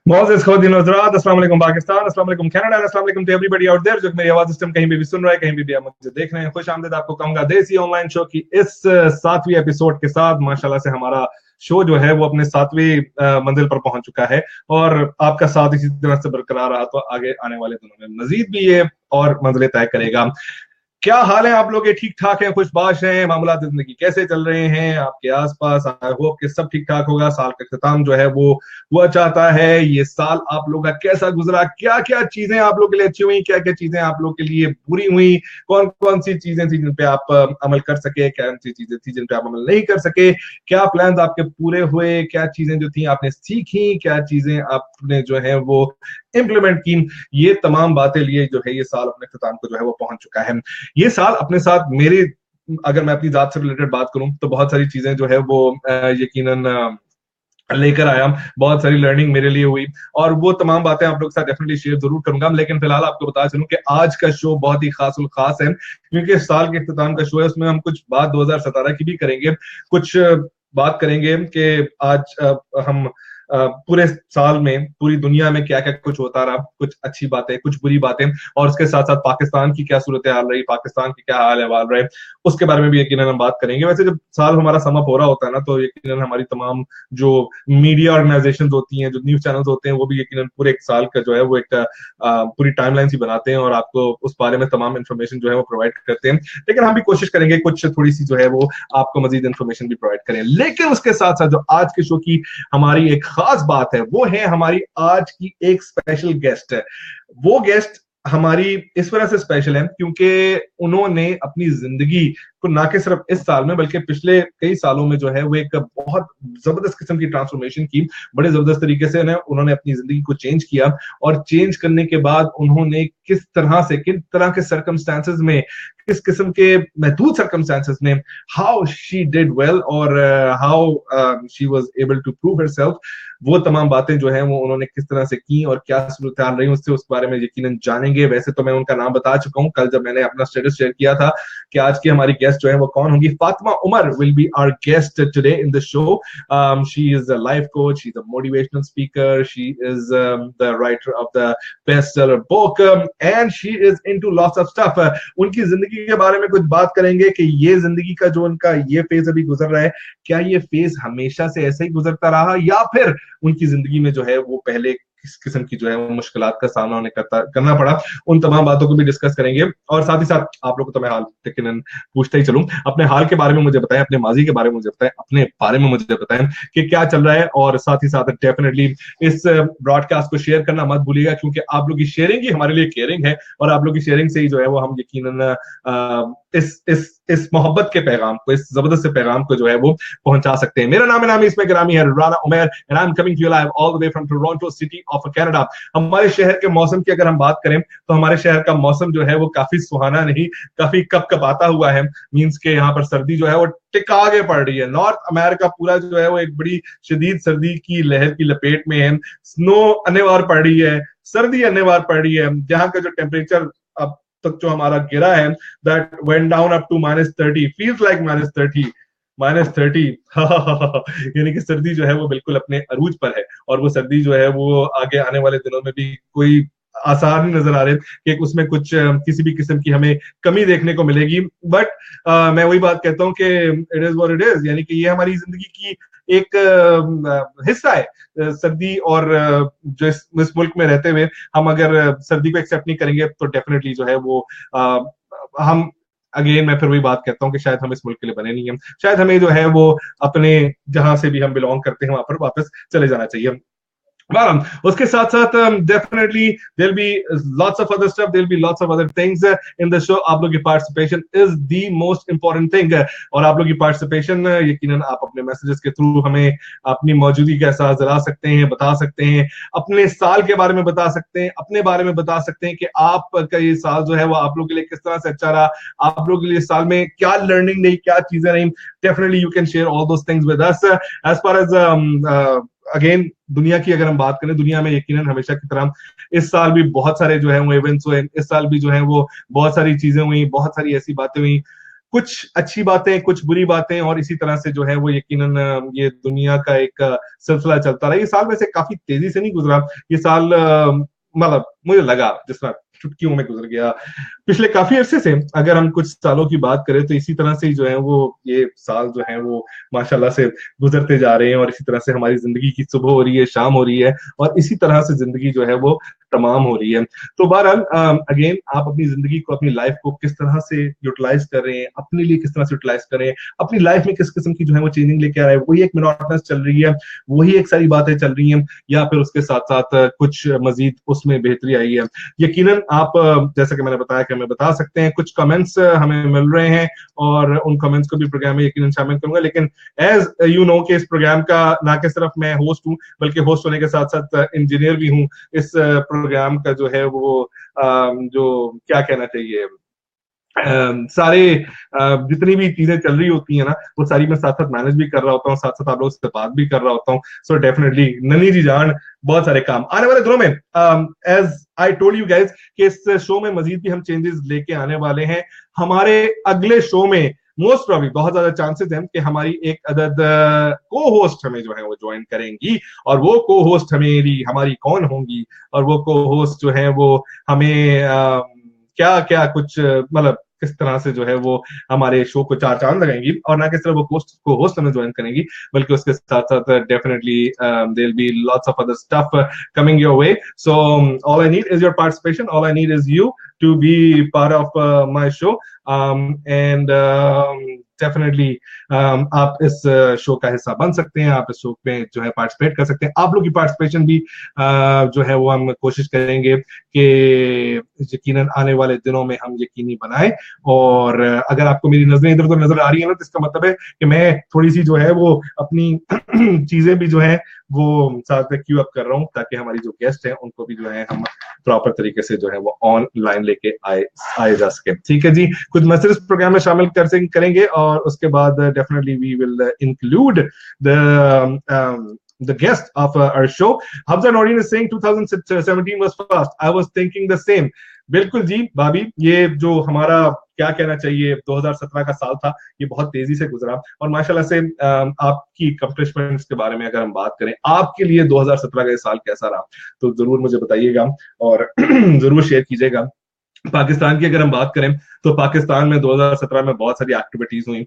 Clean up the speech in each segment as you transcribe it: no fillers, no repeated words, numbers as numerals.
Moses खुद हज़रात, अस्सलाम वालेकुम पाकिस्तान, अस्सलाम वालेकुम कनाडा, अस्सलाम वालेकुम टू एवरीबॉडी आउट देयर जो मेरी आवाज सिस्टम कहीं भी सुन रहा है, कहीं भी आप मुझे देख रहे हैं। खुश-आमदीद आपको कहूंगा देसी ऑनलाइन शो की इस 7वीं एपिसोड के साथ। माशाल्लाह से हमारा शो जो है वो अपने 7वीं मंजिल पर पहुंच चुका है और आपका साथ इसी तरह से बरकरार रहा तो आगे आने वाले दिनों में मजीद भी ये और मंजिलें तय करेगा। क्या हाल है आप लोग? ठीक ठाक हैं, खुशबाश हैं? मामला जिंदगी कैसे चल रहे हैं आपके आसपास? आई होप कि सब ठीक ठाक होगा। साल का इख्तिताम जो है वो हुआ चाहता है। ये साल आप लोग का कैसा गुजरा? क्या क्या चीजें आप लोग के लिए अच्छी हुई, क्या क्या चीजें आप लोग के लिए बुरी हुई? कौन कौन सी चीजें थी जिन पे आप अमल कर सके, कौन सी चीजें थी जिन पे आप अमल नहीं कर सके? क्या प्लान आपके पूरे हुए? क्या चीजें जो थी आपने सीखी? क्या चीजें आपने जो है वो इम्प्लीमेंट की? ये तमाम बातें लिए जो है ये साल अपने इख्तिताम को जो है वो पहुंच चुका है। ये साल अपने साथ मेरे, अगर मैं अपनी जात से रिलेटेड बात करूं तो बहुत सारी चीजें जो है वो यकीनन लेकर आया। बहुत सारी लर्निंग मेरे लिए हुई और वो तमाम बातें आप लोग के साथ डेफिनेटली शेयर जरूर करूंगा। लेकिन फिलहाल आपको बता चलूं कि आज का शो बहुत ही खास उल खास है क्योंकि इस साल के इख्तिताम का शो है। उसमें हम कुछ बात 2017 की भी करेंगे, कुछ बात करेंगे कि आज हम पूरे साल में पूरी दुनिया में क्या क्या कुछ होता रहा, कुछ अच्छी बातें, कुछ बुरी बातें, और उसके साथ साथ पाकिस्तान की क्या सूरत हाल रही, पाकिस्तान की क्या हाल अहवाल रहे, उसके बारे में भी यकीनन हम बात करेंगे। वैसे जब साल हमारा सम अप हो रहा होता है ना तो यकीनन हमारी तमाम जो मीडिया ऑर्गेनाइजेशन होती हैं, जो न्यूज चैनल्स होते हैं, वो भी यकीनन पूरे एक साल का जो है वो एक पूरी टाइमलाइन सी बनाते हैं और आपको उस बारे में तमाम इन्फॉर्मेशन जो है वो प्रोवाइड करते हैं। लेकिन हम भी कोशिश करेंगे कुछ थोड़ी सी जो है वो आपको मजीद इन्फॉर्मेशन भी प्रोवाइड करें। लेकिन उसके साथ साथ जो आज के शो की हमारी एक खास बात है वो है हमारी आज की एक स्पेशल गेस्ट है। वो गेस्ट हमारी इस वजह से स्पेशल है क्योंकि उन्होंने अपनी जिंदगी को ना कि सिर्फ इस साल में बल्कि पिछले कई सालों में जो है वो एक बहुत जबरदस्त किस्म की ट्रांसफॉर्मेशन की। बड़े जबरदस्त तरीके से उन्होंने अपनी जिंदगी को चेंज किया और चेंज करने के बाद उन्होंने किस तरह से, किन तरह के सर्कमस्टांसेस में, किस किस्म के महदूद सर्कमस्टांसेस में हाउ शी डिड वेल और how she was able to prove herself, वो तमाम बातें जो है वो उन्होंने किस तरह से की और क्या सूरत हाल रही उससे, उस बारे में यकीनन जानेंगे। वैसे तो मैं उनका नाम बता चुका हूं कल जब मैंने अपना स्टेटस शेयर किया था कि आज की हमारी गेस्ट जो है वो कौन होंगी। Fatima Umar will be our guest today in the show. She is a life coach, she is a motivational speaker, she is the writer of the best seller book and she is into lots of stuff. उनकी जिंदगी के बारे में कुछ बात करेंगे कि ये जिंदगी का जो उनका ये फेज अभी गुजर रहा है, क्या ये फेज हमेशा से ऐसे ही गुजरता रहा या फिर उनकी जिंदगी में जो है वो पहले किस किस्म की जो है वो मुश्किलात का सामना उन्हें करना पड़ा। उन तमाम बातों को भी डिस्कस करेंगे और साथ ही साथ आप लोगों को तो मैं हाल यकीनन पूछता ही चलूं, अपने हाल के बारे में मुझे बताएं, अपने माजी के बारे में मुझे बताएं, अपने बारे में मुझे बताएं कि क्या चल रहा है। और साथ ही साथ डेफिनेटली इस ब्रॉडकास्ट को शेयर करना मत भूलिएगा क्योंकि आप लोग की शेयरिंग ही हमारे लिए केयरिंग है और आप लोग की शेयरिंग से ही जो है वो हम यकीनन इस मोहब्बत के पैगाम को, इस जबरदस्त से पैगाम को जो है वो पहुंचा सकते हैं। मेरा नाम इसमें ग्रामी है Rana Umair and I am coming to you live all the way from Toronto city of Canada. हमारे शहर के मौसम की अगर हम बात करें तो हमारे शहर का मौसम जो है वो काफी सुहाना नहीं, काफी कपकपाता हुआ है। मींस के यहाँ पर सर्दी जो है वो टिका आगे पड़ रही है। नॉर्थ अमेरिका पूरा जो है वो एक बड़ी शदीद सर्दी की लहर की लपेट में है। स्नो अनिवार्य पड़ रही है, सर्दी अनिवार्य पड़ रही है। जहाँ का जो टेम्परेचर अब तक जो हमारा गिरा है, that went down up to -30, feels like -30 यानी कि सर्दी जो है वो बिल्कुल अपने अरूज पर है और वो सर्दी जो है वो आगे आने वाले दिनों में भी कोई आसार नहीं नजर आ रहे कि उसमें कुछ किसी भी किस्म की हमें कमी देखने को मिलेगी। बट मैं वही बात कहता हूँ कि it is what it is, यानी कि ये हमारी जिंदगी की एक हिस्सा है सर्दी। और जो इस मुल्क में रहते हुए हम अगर सर्दी को एक्सेप्ट नहीं करेंगे तो डेफिनेटली जो है वो हम अगेन मैं फिर वही बात कहता हूँ कि शायद हम इस मुल्क के लिए बने नहीं हैं। शायद हमें जो है वो अपने जहां से भी हम बिलोंग करते हैं वहां पर वापस चले जाना चाहिए। Well, उसके साथ साथ definitely there'll be lots of other stuff, there'll be lots of other things in the show. आप लोग की participation is the most important thing और आप लोग की participation यकीनन आप अपने मैसेजेस के थ्रू हमें अपनी मौजूदगी का एहसास दिला सकते हैं, बता सकते हैं, अपने साल के बारे में बता सकते हैं, अपने बारे में बता सकते हैं कि आपका ये साल जो है वो आप लोग के लिए किस तरह से अच्छा रहा, आप लोग के लिए साल में क्या लर्निंग नहीं, क्या चीजें नहीं। Definitely you can share all those things with us. As far as again दुनिया की अगर हम बात करें, दुनिया में यकीनन हमेशा की तरह इस साल भी बहुत सारे जो है वो इवेंट्स हुए, इस साल भी जो है वो बहुत सारी चीजें हुई, बहुत सारी ऐसी बातें हुई। कुछ अच्छी बातें, कुछ बुरी बातें, और इसी तरह से जो है वो यकीनन ये दुनिया का एक सिलसिला चलता रहा। ये साल वैसे काफी तेजी से नहीं गुजरा, ये साल मतलब मुझे लगा जिस तरह चुटकियों में गुजर गया। पिछले काफी अरसे से अगर हम कुछ सालों की बात करें तो इसी तरह से ही जो है वो ये साल जो है वो माशाल्लाह से गुजरते जा रहे हैं, और इसी तरह से हमारी जिंदगी की सुबह हो रही है, शाम हो रही है, और इसी तरह से जिंदगी जो है वो तमाम हो रही है। तो बहरहाल अगेन आप अपनी जिंदगी को, अपनी लाइफ को किस तरह से यूटिलाइज कर रहे हैं, अपने लिए किस तरह से यूटिलाइज कर रहे हैं, अपनी लाइफ में किस किस्म की जो है वो चेंजिंग लेके आ रहे हैं, वही एक मोनोटोनस चल रही है, वही एक सारी बातें चल रही हैं, या फिर उसके साथ साथ कुछ मजीद उसमें बेहतरी आई है। यकीनन आप जैसा कि मैंने बताया कि हमें बता सकते हैं, कुछ कमेंट्स हमें मिल रहे हैं, और उन कमेंट्स को भी प्रोग्राम में यकीनन शामिल करूंगा। लेकिन एज यू नो कि इस प्रोग्राम का ना कि सिर्फ मैं होस्ट हूं, बल्कि होस्ट होने के साथ साथ इंजीनियर भी हूं। इस प्रोग्राम का जो है वो जो क्या कहना चाहिए, सारे जितनी भी चीजें चल रही होती है ना, वो सारी मैं साथ साथ मैनेज भी कर रहा होता हूँ, साथ साथ आप लोगों से बात भी कर रहा होता हूँ। सो डेफिनेटली ननी जी जान बहुत सारे काम आने वाले दिनों में, as I told you guys कि इस शो में मजीद भी हम चेंजेस लेके आने वाले हैं। हमारे अगले शो में मोस्ट प्रॉब्ली बहुत ज्यादा चांसेस हैं कि हमारी एक अदद को होस्ट हमें जो है वो ज्वाइन करेंगी, और वो को होस्ट हमारी कौन होंगी, और वो को होस्ट जो है वो हमें क्या क्या कुछ मतलब किस तरह से जो है वो हमारे शो को चार चांद लगाएंगी, और ना कि सिर्फ वो होस्ट हमें ज्वाइन करेंगी, बल्कि उसके साथ साथ definitely there be lots of other stuff coming your way. So all I need is your participation, all I need is you to be part of my show, and definitely आप इस show का हिस्सा बन सकते हैं, आप इस show में जो है पार्टिसिपेट कर सकते हैं। आप लोग की पार्टिसिपेशन भी जो है वो हम कोशिश करेंगे कि यकीनन आने वाले दिनों में हम यकीनी बनाएं। और अगर आपको मेरी नजरें इधर उधर नजर आ रही है ना, तो इसका मतलब है कि मैं थोड़ी सी जो है वो अपनी चीजें भी जो है वो साथ में क्यू अप कर रहा हूँ, ताकि हमारी जो गेस्ट हैं उनको भी जो है हम प्रॉपर तरीके से जो है वो ऑनलाइन लेके आए जा सके। ठीक है जी, कुछ मैसेज प्रोग्राम में शामिल करेंगे, और उसके बाद definitely we will include the guest of our show. Hamza Noreen is saying 2017 was fast. I was thinking the same. बिल्कुल जी भाभी, ये जो हमारा क्या कहना चाहिए 2017 का साल था, ये बहुत तेजी से गुजरा, और माशाल्लाह से आपकी अकम्प्लिशमेंट्स के बारे में अगर हम बात करें, आपके लिए 2017 का ये साल कैसा रहा, तो जरूर मुझे बताइएगा और जरूर शेयर कीजिएगा। पाकिस्तान की अगर हम बात करें तो पाकिस्तान में 2017 में बहुत सारी एक्टिविटीज हुई,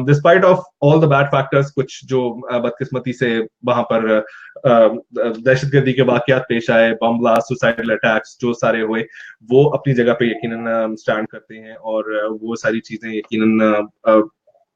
despite of all the bad factors, कुछ जो बदकिस्मती से वहां पर दहशतगर्दी के वाकयात पेश आए, बम ब्लास्ट, सुसाइडल अटैक्स जो सारे हुए, वो अपनी जगह पे यकीनन स्टैंड करते हैं, और वो सारी चीजें यकीनन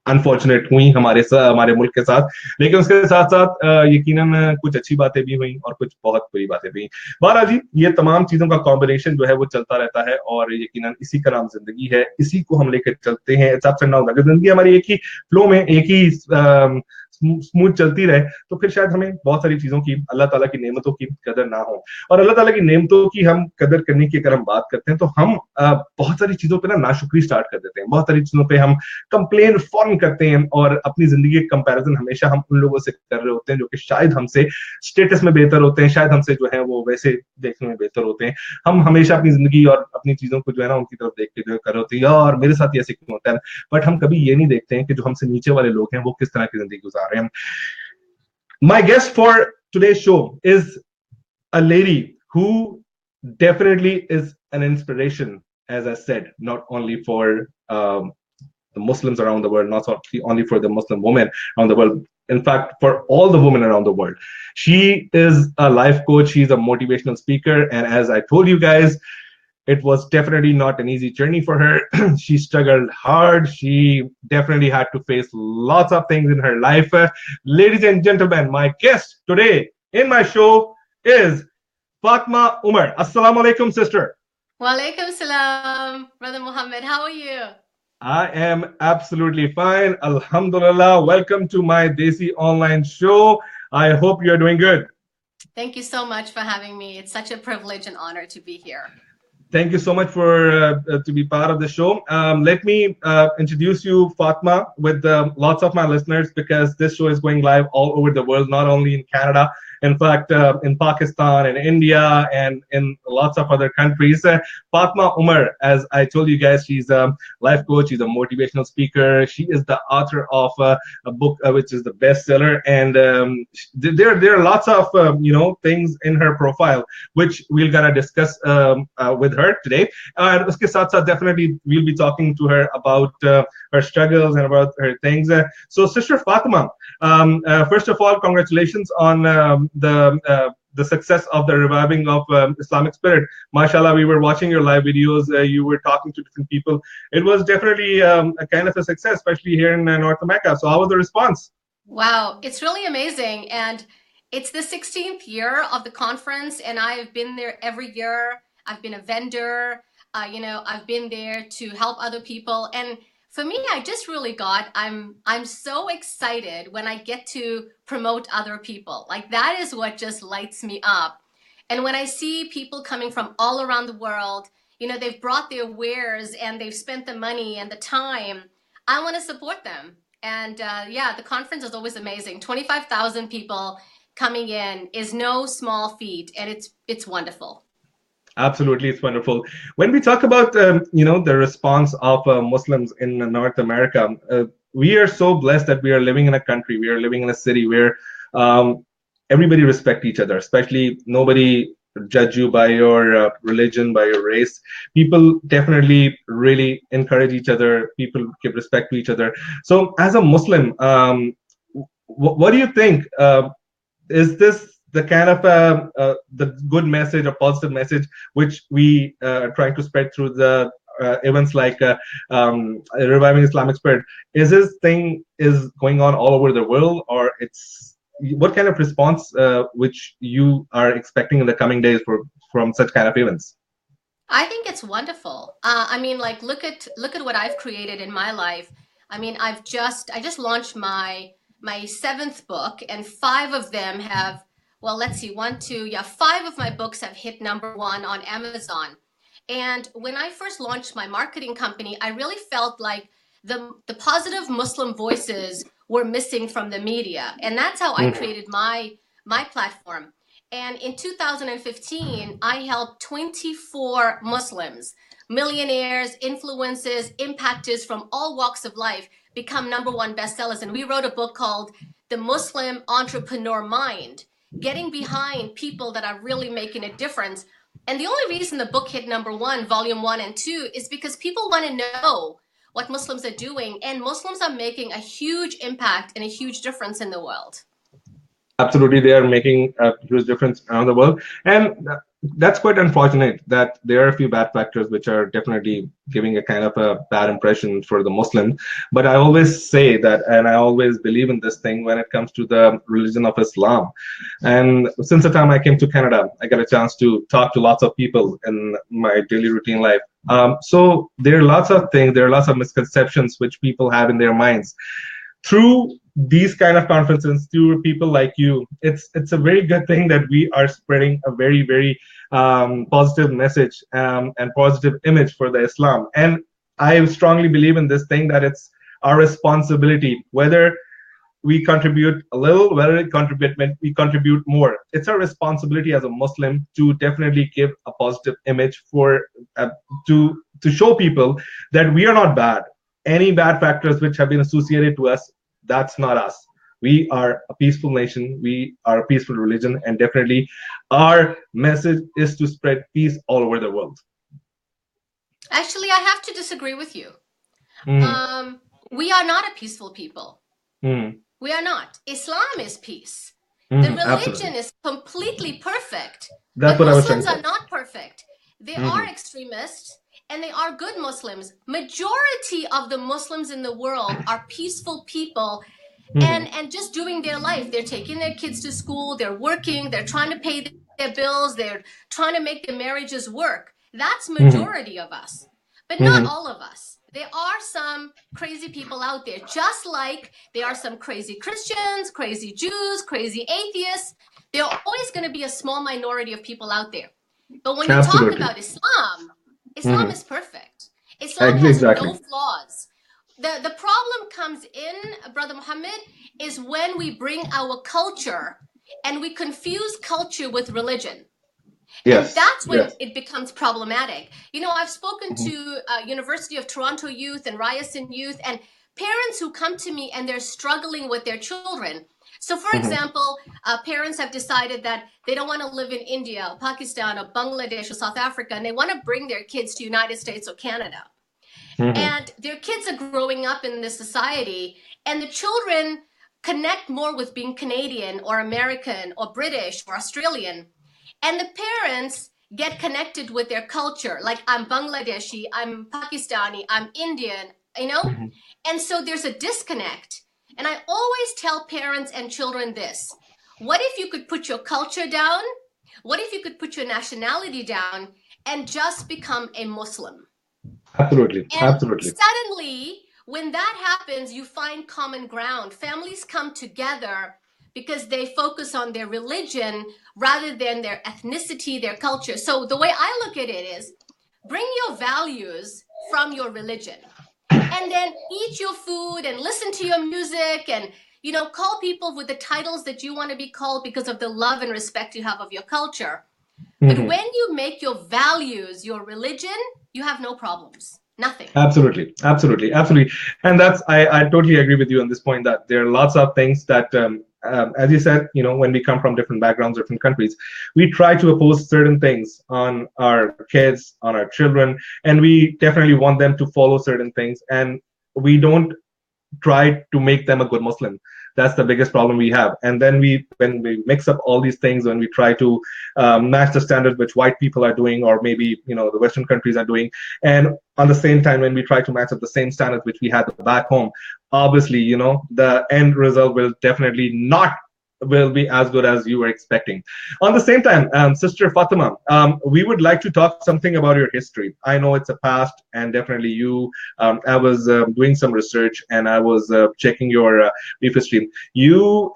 अनफॉर्चुनेट हुई हमारे मुल्क के साथ। लेकिन उसके साथ साथ यकीनन कुछ अच्छी बातें भी हुई और कुछ बहुत बुरी बातें भी। बहरहाल जी, ये तमाम चीजों का कॉम्बिनेशन जो है वो चलता रहता है, और यकीनन इसी का नाम जिंदगी है, इसी को हम लेकर चलते हैं। It's ups and down. अगर जिंदगी हमारी एक ही फ्लो में, एक ही स्मूथ चलती रहे, तो फिर शायद हमें बहुत सारी चीजों की, अल्लाह ताला की नेमतों की कदर ना हो। और अल्लाह ताला की नेमतों की हम कदर करने की अगर हम बात करते हैं, तो हम बहुत सारी चीजों पे ना नाशुक्री स्टार्ट कर देते हैं, बहुत सारी चीजों पे हम कंप्लेन फॉर्म करते हैं, और अपनी जिंदगी के कंपैरिजन हमेशा हम उन लोगों से कर रहे होते हैं जो कि शायद हमसे स्टेटस में बेहतर होते हैं, शायद हमसे जो है वो वैसे देखने में बेहतर होते हैं। हम हमेशा अपनी जिंदगी और अपनी चीजों को जो है ना उनकी तरफ देख के जो है कर रहे होते हैं, यार मेरे साथ ऐसे क्यों होता है, बट हम कभी ये नहीं देखते हैं कि जो हमसे नीचे वाले लोग हैं वो किस तरह की जिंदगी गुजार रहे हैं। My guest for today's show is a lady who definitely is an inspiration, as I said, not only for the Muslims around the world, not only for the Muslim women around the world, in fact, for all the women around the world. She is a life coach, she's a motivational speaker, and as I told you guys, it was definitely not an easy journey for her. She struggled hard. She definitely had to face lots of things in her life. Ladies and gentlemen, my guest today in my show is Fatima Omar. Assalamu alaikum, sister. Walaikum salam, Brother Muhammad. How are you? I am absolutely fine. Alhamdulillah. Welcome to my Desi online show. I hope you're doing good. Thank you so much for having me. It's such a privilege and honor to be here. Thank you so much for to be part of the show. Let me introduce you, Fatma, with lots of my listeners, because this show is going live all over the world, not only in Canada In fact, in Pakistan and India and in lots of other countries. Fatima Omar, as I told you guys, she's a life coach. She's a motivational speaker. She is the author of a book which is the bestseller, and there are lots of things in her profile which we're gonna discuss with her today. And uske saath saath definitely we'll be talking to her about her struggles and about her things. So, Sister Fatima, first of all, congratulations on the success of the reviving of Islamic spirit. Mashallah, we were watching your live videos. You were talking to different people. It was definitely a kind of a success, especially here in North America. So, how was the response? Wow, it's really amazing. And it's the 16th year of the conference, and I've been there every year. I've been a vendor. I've been there to help other people. And for me, I'm so excited when I get to promote other people. Like that is what just lights me up. And when I see people coming from all around the world, they've brought their wares and they've spent the money and the time, I want to support them. And yeah, the conference is always amazing. 25,000 people coming in is no small feat, and it's wonderful. Absolutely, it's wonderful. When we talk about the response of Muslims in North America, we are so blessed that we are living in a country, we are living in a city where um, everybody respect each other, especially nobody judge you by your religion, by your race. People definitely really encourage each other. People give respect to each other. So, as a Muslim, what do you think? Is this the kind of the good message or positive message which we are trying to spread through the events like reviving Islamic spirit? Is this thing is going on all over the world, or it's what kind of response which you are expecting in the coming days from such kind of events? I think it's wonderful. I mean, like look at what I've created in my life. I mean, I just launched my seventh book, and five of them have, well, let's see, one, two, yeah, five of my books have hit #1 on Amazon. And when I first launched my marketing company, I really felt like the positive Muslim voices were missing from the media, and that's how I created my platform. And in 2015, I helped 24 Muslims, millionaires, influencers, impactors from all walks of life become #1 bestsellers. And we wrote a book called The Muslim Entrepreneur Mind, getting behind people that are really making a difference. And the only reason the book hit #1, volume 1 and 2, is because people want to know what Muslims are doing. And Muslims are making a huge impact and a huge difference in the world. Absolutely, they are making a huge difference around the world, and that's quite unfortunate that there are a few bad factors which are definitely giving a kind of a bad impression for the Muslim. But I always say that, and I always believe in this thing when it comes to the religion of Islam. And since the time I came to Canada, I got a chance to talk to lots of people in my daily routine life. So there are lots of things, there are lots of misconceptions which people have in their minds through these kind of conferences, through people like you. It's a very good thing that we are spreading a very positive message and positive image for the Islam. And I strongly believe in this thing that it's our responsibility, whether we contribute a little, whether we contribute more. It's our responsibility as a Muslim to definitely give a positive image for to show people that we are not bad. Any bad factors which have been associated to us, that's not us. We are a peaceful nation. We are a peaceful religion, and definitely our message is to spread peace all over the world. Actually, I have to disagree with you. Mm. We are not a peaceful people. Mm. We are not. Islam is peace. The religion Absolutely. is completely perfect, That's but what I was trying to Muslims say. are not perfect. They are extremists and they are good Muslims. Majority of the Muslims in the world are peaceful people and just doing their life. They're taking their kids to school, they're working, they're trying to pay their bills, they're trying to make their marriages work. That's majority of us, but not all of us. There are some crazy people out there, just like there are some crazy Christians, crazy Jews, crazy atheists. There are always going to be a small minority of people out there. But when you talk Absolutely. about Islam, Islam is perfect. Islam has Exactly. no flaws. The problem comes in, Brother Muhammad, is when we bring our culture and we confuse culture with religion. And Yes. that's when Yes. it becomes problematic. I've spoken Hmm. to University of Toronto youth and Ryerson youth and parents who come to me and they're struggling with their children. So, for Hmm. example, parents have decided that they don't want to live in India, or Pakistan, or Bangladesh, or South Africa, and they want to bring their kids to United States or Canada. Hmm. And their kids are growing up in this society, and the children connect more with being Canadian or American or British or Australian. And the parents get connected with their culture. Like, I'm Bangladeshi, I'm Pakistani, I'm Indian, you know? Hmm. And so there's a disconnect. And I always tell parents and children this: what if you could put your culture down? What if you could put your nationality down and just become a Muslim? Absolutely. And Absolutely. suddenly, when that happens, you find common ground. Families come together because they focus on their religion rather than their ethnicity, their culture. So the way I look at it is, bring your values from your religion and then eat your food and listen to your music and call people with the titles that you want to be called because of the love and respect you have of your culture. But Hmm. when you make your values your religion, you have no problems. Nothing. Absolutely, absolutely, absolutely, and I totally agree with you on this point that there are lots of things that, as you said, when we come from different backgrounds, different countries, we try to oppose certain things on our kids, on our children, and we definitely want them to follow certain things, and we don't try to make them a good Muslim. That's the biggest problem we have. And then when we mix up all these things, when we try to match the standards which white people are doing, or maybe the Western countries are doing, and on the same time when we try to match up the same standards which we had back home, obviously the end result will definitely not will be as good as you were expecting. On the same time, Sister Fatima, we would like to talk something about your history. I know it's a past, and definitely I was doing some research and I was checking your brief history. You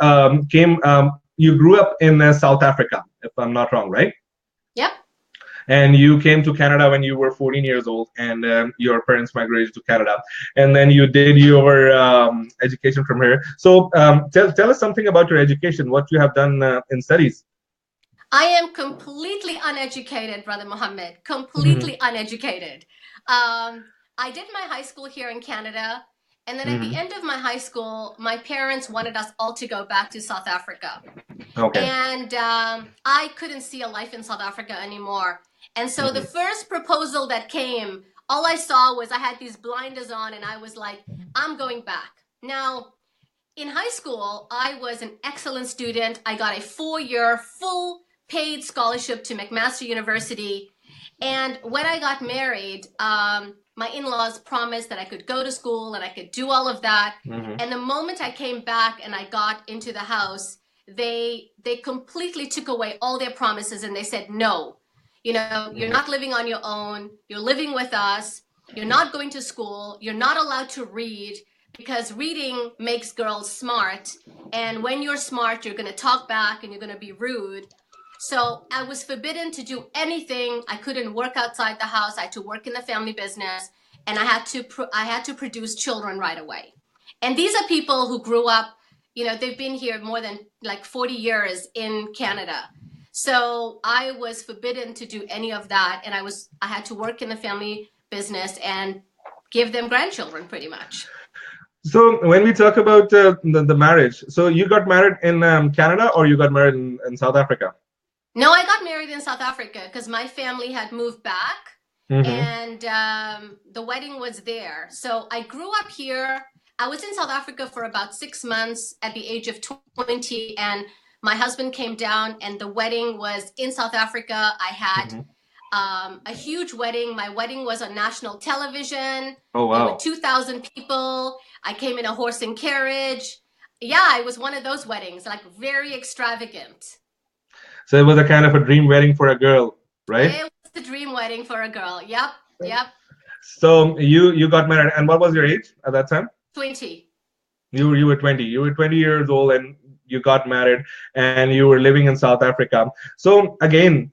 grew up in South Africa, if I'm not wrong, right? Yep. And you came to Canada when you were 14 years old, and your parents migrated to Canada, and then you did your education from here. So tell us something about your education, what you have done in studies. I am completely uneducated, Brother Muhammad. Hmm. Completely uneducated. I did my high school here in Canada. And then at the Hmm. end of my high school, my parents wanted us all to go back to South Africa. Okay. And I couldn't see a life in South Africa anymore. And so the Hmm. first proposal that came, all I saw was I had these blinders on and I was like, I'm going back. Now, in high school, I was an excellent student. I got a 4-year full paid scholarship to McMaster University. And when I got married, my in-laws promised that I could go to school and I could do all of that. Hmm. And the moment I came back and I got into the house, they completely took away all their promises and they said, no, you're not living on your own. You're living with us. You're not going to school. You're not allowed to read because reading makes girls smart. And when you're smart, you're going to talk back and you're going to be rude. So I was forbidden to do anything. I couldn't work outside the house. I had to work in the family business, and I had to produce children right away. And these are people who grew up. They've been here more than like 40 years in Canada. So I was forbidden to do any of that, and I had to work in the family business and give them grandchildren pretty much. So when we talk about the marriage, so you got married in Canada, or you got married in South Africa? No, I got married in South Africa because my family had moved back Hmm. and the wedding was there. So I grew up here. I was in South Africa for about 6 months at the age of 20, and my husband came down, and the wedding was in South Africa. I had Hmm. a huge wedding. My wedding was on national television. Oh, There were wow. 2,000 people. I came in a horse and carriage. Yeah, it was one of those weddings, like very extravagant. So it was a kind of a dream wedding for a girl, right? It was the dream wedding for a girl. Yep, yep. So you got married, and what was your age at that time? 20. You were 20. You were 20 years old, and you got married, and you were living in South Africa. So again,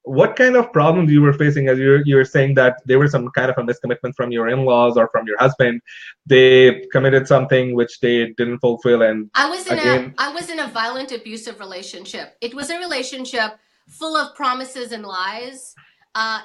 what kind of problems you were facing as you were saying that there was some kind of a miscommitment from your in-laws or from your husband? They committed something which they didn't fulfill, and again, I was in a violent abusive relationship. It was a relationship full of promises and lies.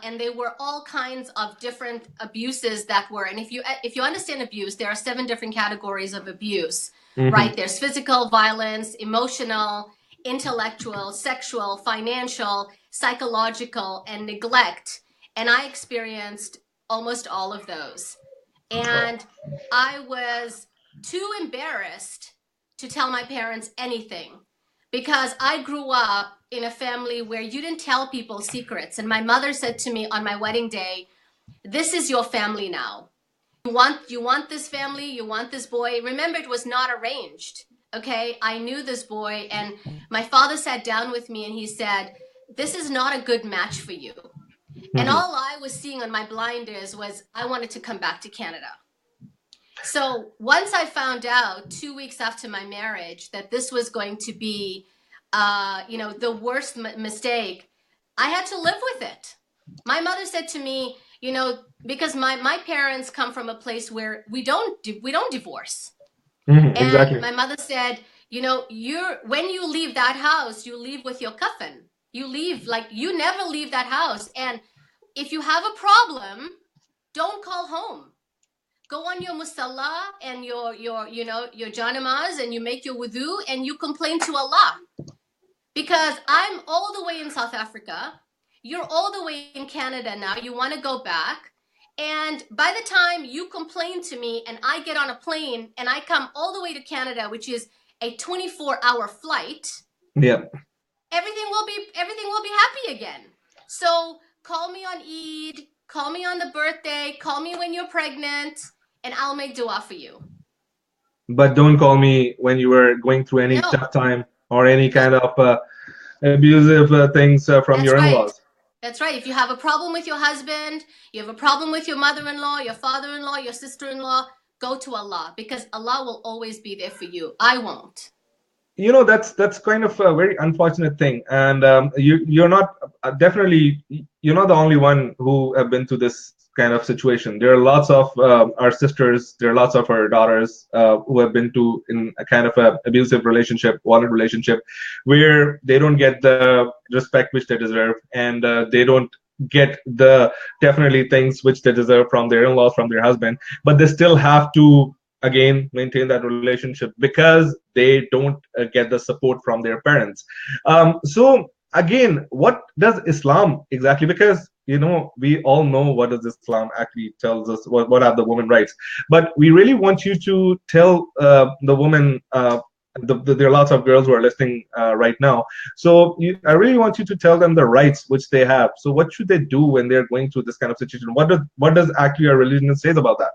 And they were all kinds of different abuses that were, and if you understand abuse, there are 7 different categories of abuse, hmm right? There's physical violence, emotional, intellectual, sexual, financial, psychological, and neglect. And I experienced almost all of those. And I was too embarrassed to tell my parents anything because I grew up in a family where you didn't tell people secrets. And my mother said to me on my wedding day, "This is your family now. You want this family, you want this boy." Remember, it was not arranged. Okay? I knew this boy, and my father sat down with me and he said, "This is not a good match for you." And hmm all I was seeing on my blinders was I wanted to come back to Canada. So once I found out 2 weeks after my marriage that this was going to be, the worst mistake, I had to live with it. My mother said to me, because my parents come from a place where we don't divorce, and exactly. my mother said, when you leave that house, you leave with your coffin. You leave, like, you never leave that house, and if you have a problem, don't call home. Go on your musalla and your janamas, and you make your wudu and you complain to Allah, because I'm all the way in South Africa, you're all the way in Canada now, you want to go back, and by the time you complain to me and I get on a plane and I come all the way to Canada, which is a 24-hour flight, Yeah. everything will be happy again. So call me on Eid, call me on the birthday, call me when you're pregnant, and I'll make dua for you. But don't call me when you were going through any No, tough time or any no, kind of abusive things from that's your right. in-laws. That's right. If you have a problem with your husband, you have a problem with your mother-in-law, your father-in-law, your sister-in-law, go to Allah, because Allah will always be there for you. I won't. That's kind of a very unfortunate thing, and you're not definitely you're not the only one who have been through this kind of situation. There are lots of our sisters, there are lots of our daughters who have been to in a kind of a abusive relationship, violent relationship, where they don't get the respect which they deserve, and they don't get the definitely things which they deserve from their in-laws, from their husband, but they still have to again maintain that relationship because they don't get the support from their parents. So again, what does Islam exactly, because we all know what does Islam actually tells us, what are the women rights, but we really want you to tell the women, there are lots of girls who are listening right now, so I really want you to tell them the rights which they have. So what should they do when they're going through this kind of situation? What does actually our religion says about that?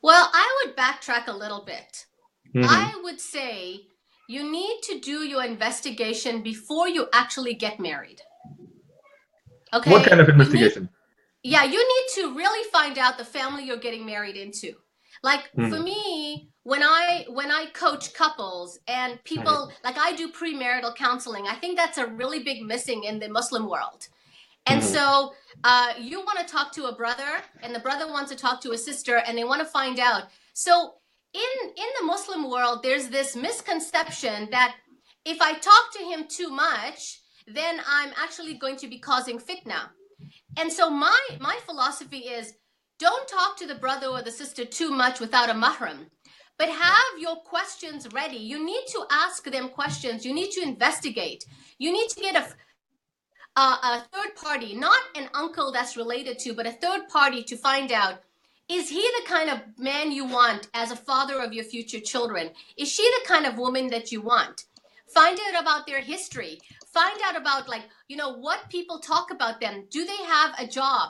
Well, I would backtrack a little bit. hmm I would say you need to do your investigation before you actually get married. What kind Okay? of investigation? Yeah, you need to really find out the family you're getting married into. Like for hmm me, when I coach couples and people, hmm like, I do premarital counseling, I think that's a really big missing in the Muslim world. And hmm so you want to talk to a brother, and the brother wants to talk to a sister, and they want to find out. So in the Muslim world, there's this misconception that if I talk to him too much, then I'm actually going to be causing fitna. And so my philosophy is, don't talk to the brother or the sister too much without a mahram. But have your questions ready. You need to ask them questions. You need to investigate. You need to get a third party, not an uncle that's related to, but a third party, to find out, is he the kind of man you want as a father of your future children? Is she the kind of woman that you want? Find out about their history. Find out about, like, what people talk about them. Do they have a job?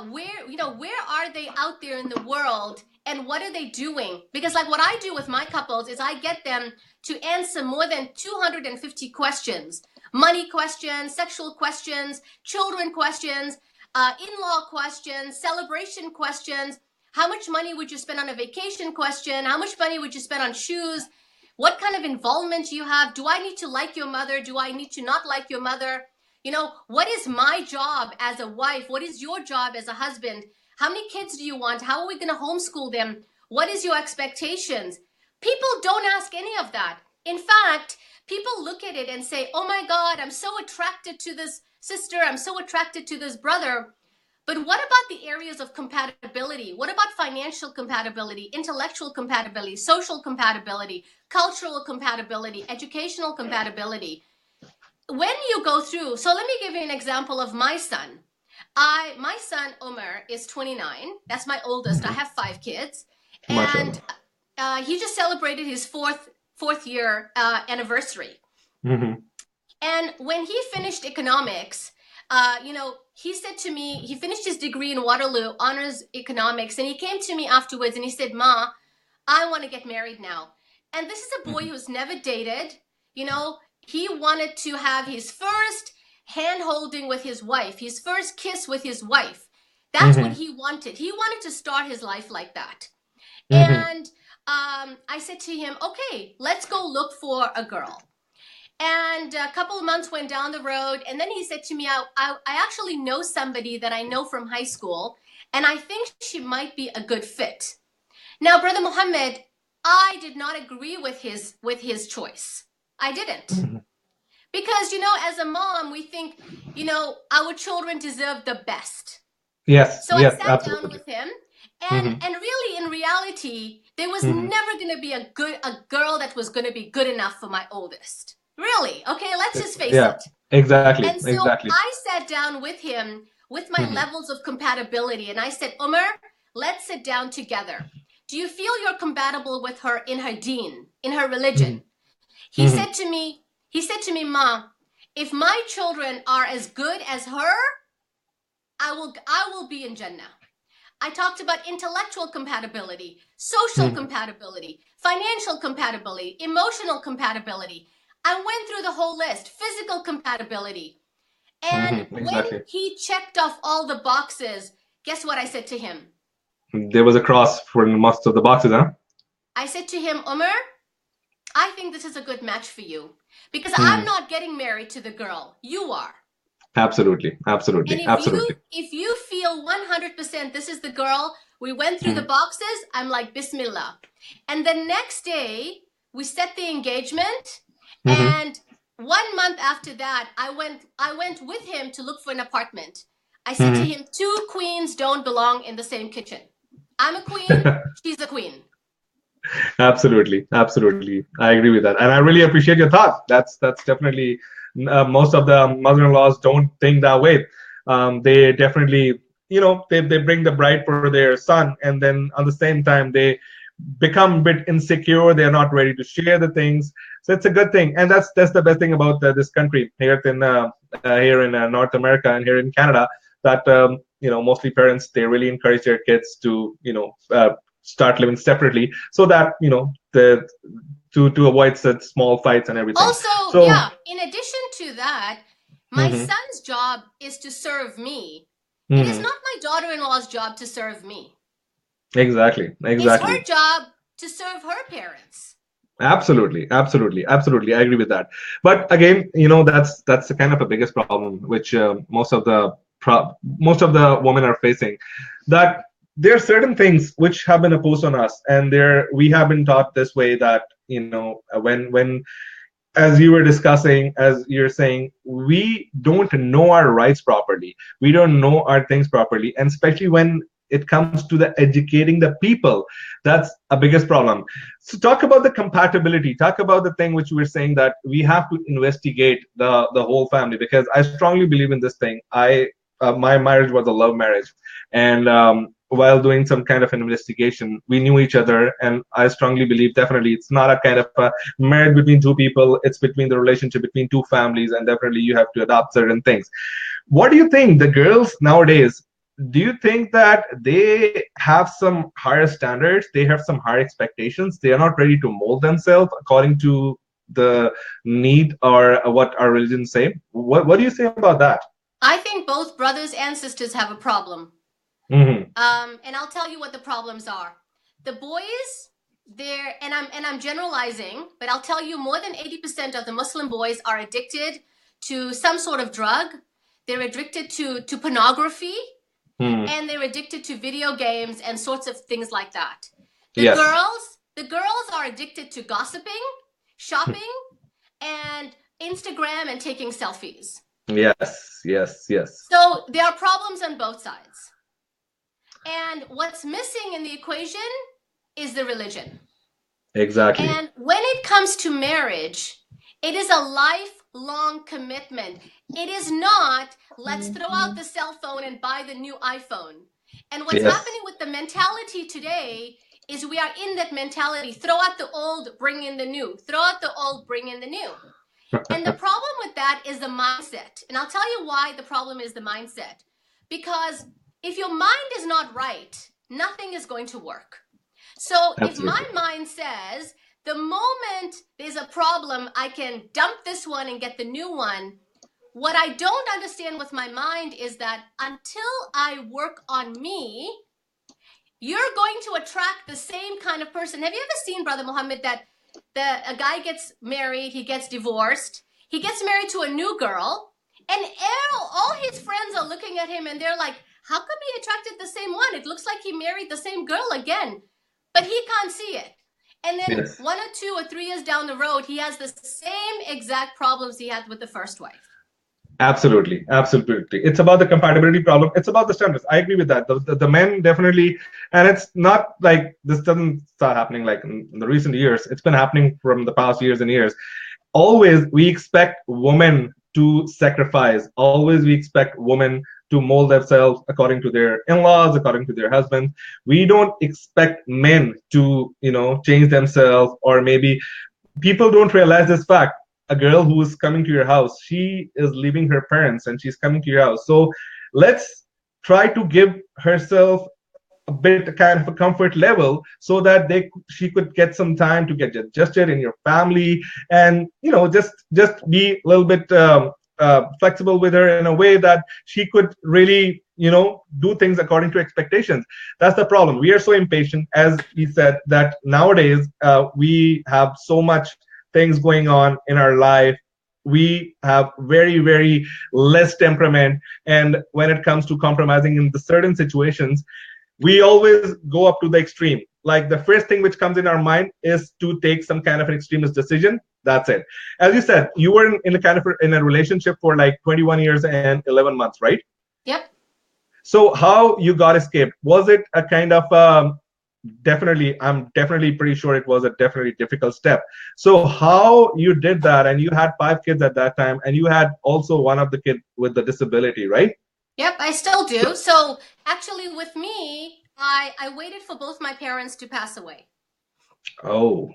Where are they out there in the world, and what are they doing? Because, like, what I do with my couples is I get them to answer more than 250 questions: money questions, sexual questions, children questions, in-law questions, celebration questions. How much money would you spend on a vacation question? How much money would you spend on shoes? What kind of involvement do you have? Do I need to like your mother? Do I need to not like your mother? What is my job as a wife? What is your job as a husband? How many kids do you want? How are we going to homeschool them? What is your expectations? People don't ask any of that. In fact, people look at it and say, oh my God, I'm so attracted to this sister. I'm so attracted to this brother. But what about the areas of compatibility? What about financial compatibility, intellectual compatibility, social compatibility, cultural compatibility, educational compatibility? When you go through, so let me give you an example of my son. My son Omar is 29. That's my oldest. I have 5 kids, and MashaAllah. he just celebrated his fourth year anniversary. Mm-hmm. And when he finished economics, he said to me, he finished his degree in Waterloo, honors economics, and he came to me afterwards and he said, Ma, I want to get married now. And this is a boy who's never dated. He wanted to have his first hand holding with his wife, his first kiss with his wife. That's what Mm-hmm. he wanted. He wanted to start his life like that. Mm-hmm. And I said to him, okay, let's go look for a girl. And a couple of months went down the road, and then he said to me, I actually know somebody that I know from high school, and I think she might be a good fit. Now, Brother Muhammad, I did not agree with his choice. I didn't. Mm-hmm. Because, as a mom, we think, our children deserve the best. Yes, So I yes, sat down absolutely. with him, and Mm-hmm. and really, in reality, there was Mm-hmm. never going to be a girl that was going to be good enough for my oldest. Really, okay, let's just face Yeah, it. exactly, And so exactly. I sat down with him with my Mm-hmm. levels of compatibility, and I said, Umar, let's sit down together. Do you feel you're compatible with her in her deen, in her religion? He Mm-hmm. said to me, Ma, if my children are as good as her, I will be in Jannah. I talked about intellectual compatibility, social Mm-hmm. compatibility, financial compatibility, emotional compatibility. I went through the whole list, physical compatibility. And Mm-hmm. when Exactly. he checked off all the boxes, guess what I said to him? There was a cross for most of the boxes, huh? I said to him, Umar, I think this is a good match for you because I'm Mm-hmm. not getting married to the girl. You are. Absolutely, And absolutely, if you absolutely. if you feel 100% this is the girl, we went through the Mm-hmm. boxes, I'm like Bismillah. And the next day, we set the engagement, Mm-hmm. and 1 month after that, I went with him to look for an apartment. I said to Mm-hmm. him, two queens don't belong in the same kitchen. I'm a queen, she's a queen. Absolutely, absolutely. I agree with that, and I really appreciate your thought. That's definitely most of the mother-in-laws don't think that way. They definitely, they bring the bride for their son, and then at the same time they become a bit insecure. They're not ready to share the things. So it's a good thing, and that's the best thing about this country here in North America and here in Canada. That mostly parents, they really encourage their kids to start living separately, so that the to avoid such small fights and everything. Also, So yeah, in addition to that, my mhm, son's job is to serve me. It is mhm. not my daughter-in-law's job to serve me. Exactly, It's her exactly. job to serve her parents. Absolutely, absolutely, absolutely. I agree with that. But again, that's the kind of a biggest problem which most of the women are facing. That there are certain things which have been imposed on us, and we have been taught this way that when as you were discussing, as you're saying, we don't know our rights properly. We don't know our things properly. And especially when it comes to the educating the people, that's a biggest problem. So talk about the compatibility, talk about the thing which we were saying, that we have to investigate the whole family, because I strongly believe in this thing. My marriage was a love marriage, and while doing some kind of an investigation, we knew each other, and I strongly believe definitely it's not a kind of a marriage between two people. It's between the relationship between two families, and definitely you have to adopt certain things. What do you think the girls nowadays, do you think that they have some higher standards, they have some higher expectations, they are not ready to mold themselves according to the need or what our religions say? What do you say about that? I think both brothers and sisters have a problem. Mm-hmm. And I'll tell you what the problems are. The boys, they're and I'm generalizing, but I'll tell you more than 80% of the Muslim boys are addicted to some sort of drug. They're addicted to pornography, Hmm. and they're addicted to video games and sorts of things like that. Yes. The girls are addicted to gossiping, shopping, and Instagram and taking selfies. Yes. Yes. Yes. So there are problems on both sides. And what's missing in the equation is the religion. Exactly. And when it comes to marriage, it is a lifelong commitment. It is not, let's throw out the cell phone and buy the new iPhone. And what's Yes. happening with the mentality today is we are in that mentality. Throw out the old, bring in the new. Throw out the old, bring in the new. And the problem with that is the mindset. And I'll tell you why the problem is the mindset. Because if your mind is not right, nothing is going to work. So if my mind says, the moment there's a problem, I can dump this one and get the new one. What I don't understand with my mind is that until I work on me, you're going to attract the same kind of person. Have you ever seen, Brother Muhammad, that a guy gets married, he gets divorced, he gets married to a new girl, and all his friends are looking at him and they're like, how come he attracted the same one? It looks like he married the same girl again, but he can't see it. And then Yes. 1 or 2 or 3 years down the road, he has the same exact problems he had with the first wife. Absolutely, absolutely. It's about the compatibility problem. It's about the standards. I agree with that. The men definitely, and it's not like this doesn't start happening like in the recent years. It's been happening from the past years and years. Always we expect women to sacrifice. Always we expect women to mold themselves according to their in-laws, according to their husbands. We don't expect men to, change themselves, or maybe people don't realize this fact. A girl who is coming to your house, she is leaving her parents and she's coming to your house. So let's try to give herself a bit kind of a comfort level so that she could get some time to get adjusted in your family, and just be a little bit flexible with her in a way that she could really do things according to expectations. That's the problem. We are so impatient, as we said, that nowadays we have so much things going on in our life. We have very, very less temperament, and when it comes to compromising in the certain situations, we always go up to the extreme. Like the first thing which comes in our mind is to take some kind of an extremist decision. That's it. As you said, you were in a relationship for like 21 years and 11 months, right? Yep. So how you got escaped? Was it a kind of I'm definitely pretty sure it was a definitely difficult step. So how you did that, and you had 5 kids at that time, and you had also one of the kids with the disability, right? Yep, I still do. So actually with me, I waited for both my parents to pass away Oh,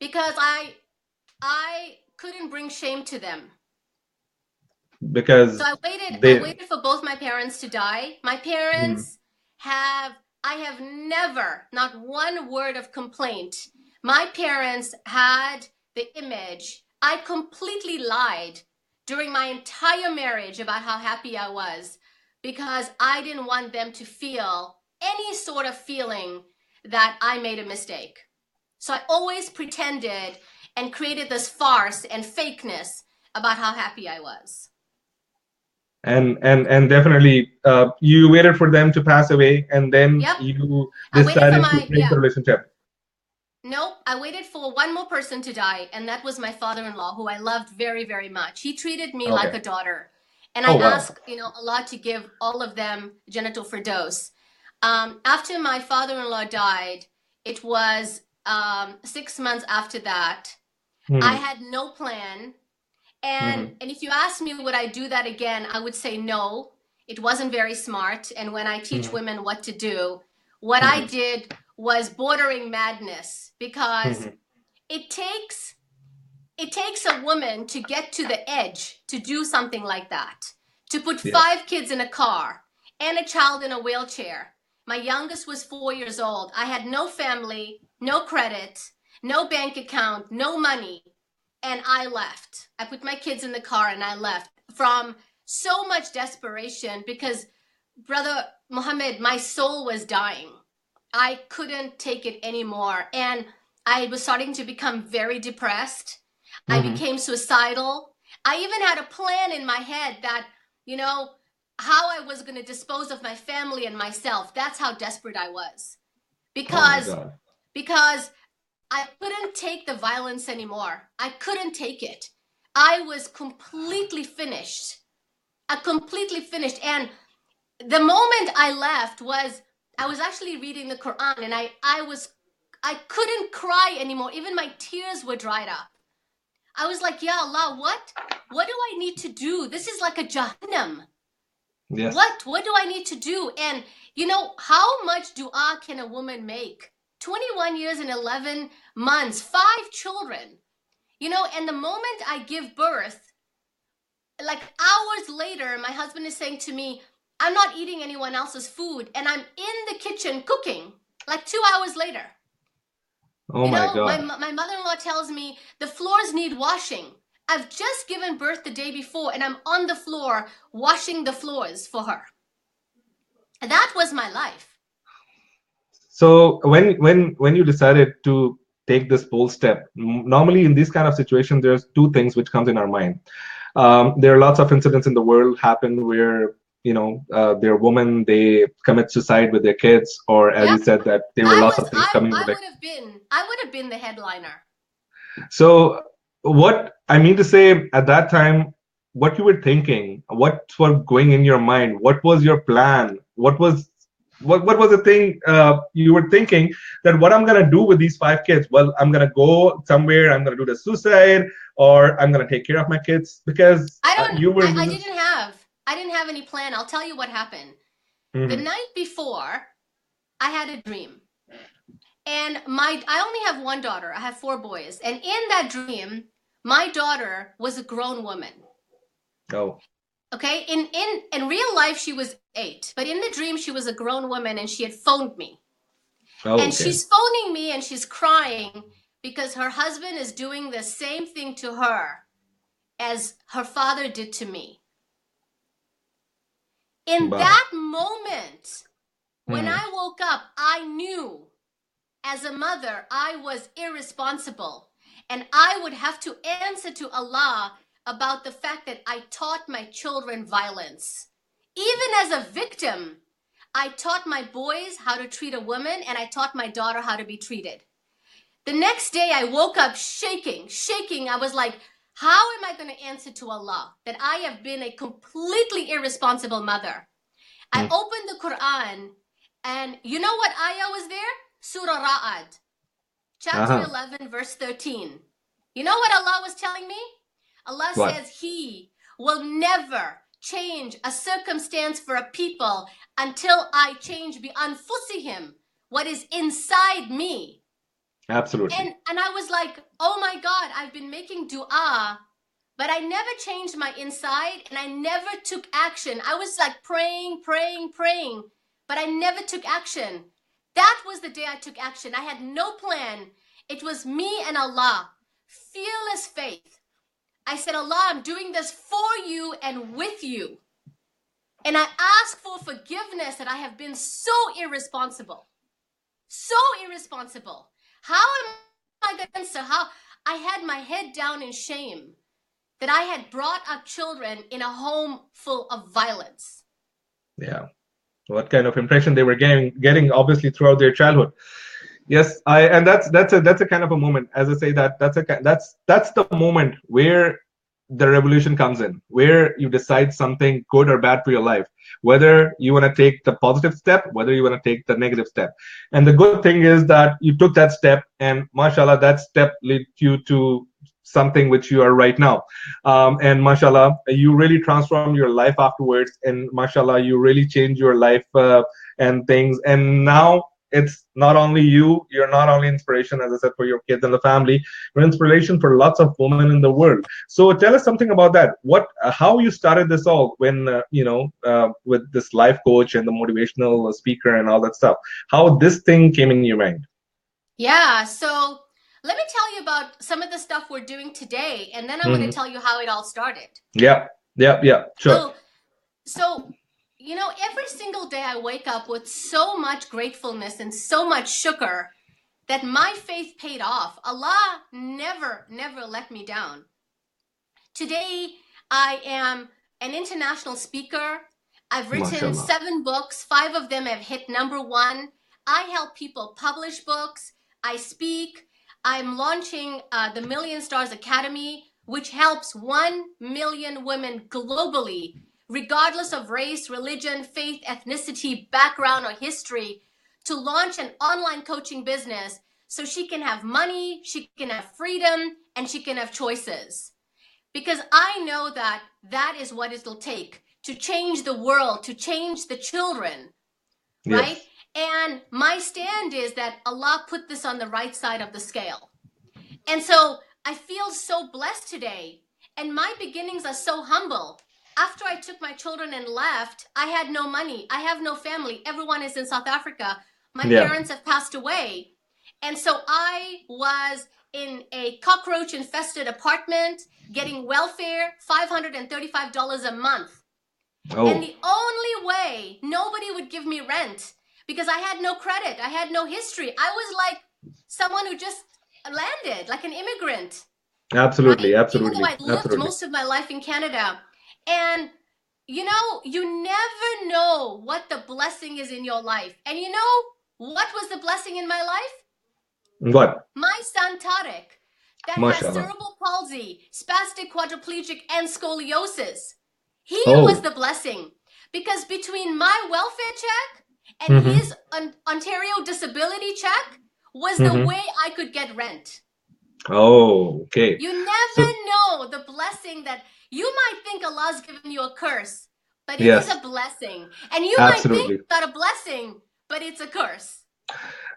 because I couldn't bring shame to them. So because I they. waited for both my parents to die. My parents I have never, not one word of complaint. My parents had the image. I completely lied during my entire marriage about how happy I was because I didn't want them to feel any sort of feeling that I made a mistake. So I always pretended and created this farce and fakeness about how happy I was. And definitely you waited for them to pass away, and then Yep. you I waited for decided to break the relationship. Nope, I waited for one more person to die, and that was my father-in-law, who I loved very, very much. He treated me like Okay. a daughter, and Oh, I wow. asked, Allah to give all of them Jannatul Firdaus. After my father-in-law died, it was 6 months after that. I had no plan, and if you ask me would I do that again, I would say no. It wasn't very smart, and when I teach women what to do, what I did was bordering madness, because it takes a woman to get to the edge to do something like that, to put 5 kids in a car and a child in a wheelchair. My youngest was 4 years old. I had no family, no credit, no bank account, no money, and I left. I put my kids in the car and I left from so much desperation because, Brother Muhammad, my soul was dying. I couldn't take it anymore, and I was starting to become very depressed. I became suicidal. I even had a plan in my head that, you know, how I was going to dispose of my family and myself. That's how desperate I was. Oh my Because God. because I couldn't take the violence anymore. I couldn't take it. I was completely finished. I completely finished. And the moment I left was I was actually reading the Quran, and I couldn't cry anymore. Even my tears were dried up. I was like, "Ya Allah, what do I need to do? This is like a Jahannam. Yes. What do I need to do?" And you know, how much dua can a woman make? 21 years and 11 months, 5 children. You know, and the moment I give birth, like hours later, my husband is saying to me, "I'm not eating anyone else's food," and I'm in the kitchen cooking, like 2 hours later. Oh You my know, God. my mother-in-law tells me the floors need washing. I've just given birth the day before, and I'm on the floor washing the floors for her. And that was my life. So when you decided to take this bold step, normally in these kind of situations, there's two things which comes in our mind. There are lots of incidents in the world happen where there are women, they commit suicide with their kids, or as you Yep. said that there were lots of things coming with it. I would have been the headliner. So what I mean to say at that time, what you were thinking, what was going in your mind, what was your plan, what was the thing you were thinking that what I'm gonna do with these 5 kids? Well, I'm gonna go somewhere, I'm gonna do the suicide, or I'm gonna take care of my kids because I don't you were. I didn't have any plan. I'll tell you what happened. The Mhm. night before, I had a dream. And I only have one daughter. I have 4 boys. And in that dream, my daughter was a grown woman. Oh, Okay? In real life she was 8, but in the dream she was a grown woman and she had phoned me. oh, And okay. she's phoning me and she's crying because her husband is doing the same thing to her as her father did to me. In Wow. that moment, when Mhm. I woke up, I knew as a mother I was irresponsible and I would have to answer to Allah about the fact that I taught my children violence. Even as a victim, I taught my boys how to treat a woman and I taught my daughter how to be treated. The next day I woke up shaking. I was like, how am I going to answer to Allah that I have been a completely irresponsible mother? I Mhm. opened the Quran and you know what ayah was there? Surah Ra'ad, chapter Uh-huh. 11, verse 13. You know what Allah was telling me? Allah What? says He will never change a circumstance for a people until I change bi anfusihim, what is inside me. Absolutely. And I was like, oh my God, I've been making dua, but I never changed my inside and I never took action. I was like praying, but I never took action. That was the day I took action. I had no plan. It was me and Allah. Fearless faith. I said, Allah, I'm doing this for you and with you. And I ask for forgiveness that I have been so irresponsible. So irresponsible. How am I going to answer? How I had my head down in shame that I had brought up children in a home full of violence. Yeah. What kind of impression they were getting obviously throughout their childhood. Yes, I and that's a kind of a moment. As I say, that's the moment where the revolution comes in, where you decide something good or bad for your life, whether you want to take the positive step, whether you want to take the negative step. And the good thing is that you took that step, and mashallah, that step led you to something which you are right now. And mashallah, you really transform your life afterwards, and mashallah, you really change your life and things. And now it's not only you, you're not only inspiration, as I said, for your kids and the family, you're inspiration for lots of women in the world. So tell us something about that. How you started this all when, with this life coach and the motivational speaker and all that stuff, how this thing came in your mind. Yeah, so let me tell you about some of the stuff we're doing today, and then I'm going to Hmm. tell you how it all started. Yeah, yeah, sure. So, so, you know, every single day I wake up with so much gratefulness and so much shukr that my faith paid off. Allah never let me down. Today, I am an international speaker. I've written MashaAllah. 7 books. 5 of them have hit #1. I help people publish books. I speak. I'm launching the Million Stars Academy, which helps 1 million women globally, regardless of race, religion, faith, ethnicity, background, or history, to launch an online coaching business so she can have money, she can have freedom, and she can have choices. Because I know that that is what it'll take to change the world, to change the children, right? Yes. And my stand is that Allah put this on the right side of the scale. And so I feel so blessed today. And my beginnings are so humble. After I took my children and left, I had no money. I have no family. Everyone is in South Africa. My Yeah. parents have passed away. And so I was in a cockroach infested apartment getting welfare, $535 a month. Oh. And the only way, nobody would give me rent because I had no credit. I had no history. I was like someone who just landed, like an immigrant. Absolutely. Right? Absolutely. Even though I lived Absolutely. most of my life in Canada. And you know, you never know what the blessing is in your life. And you know what was the blessing in my life? What? My son Tarek, that has MashaAllah. cerebral palsy, spastic quadriplegic, and scoliosis. He Oh. was the blessing. Because between my welfare check and his Ontario disability check was the way I could get rent. Oh, okay. You never know the blessing that you might think Allah's given you a curse, but it is Yes. a blessing. And you Absolutely. might think it's not a blessing, but it's a curse.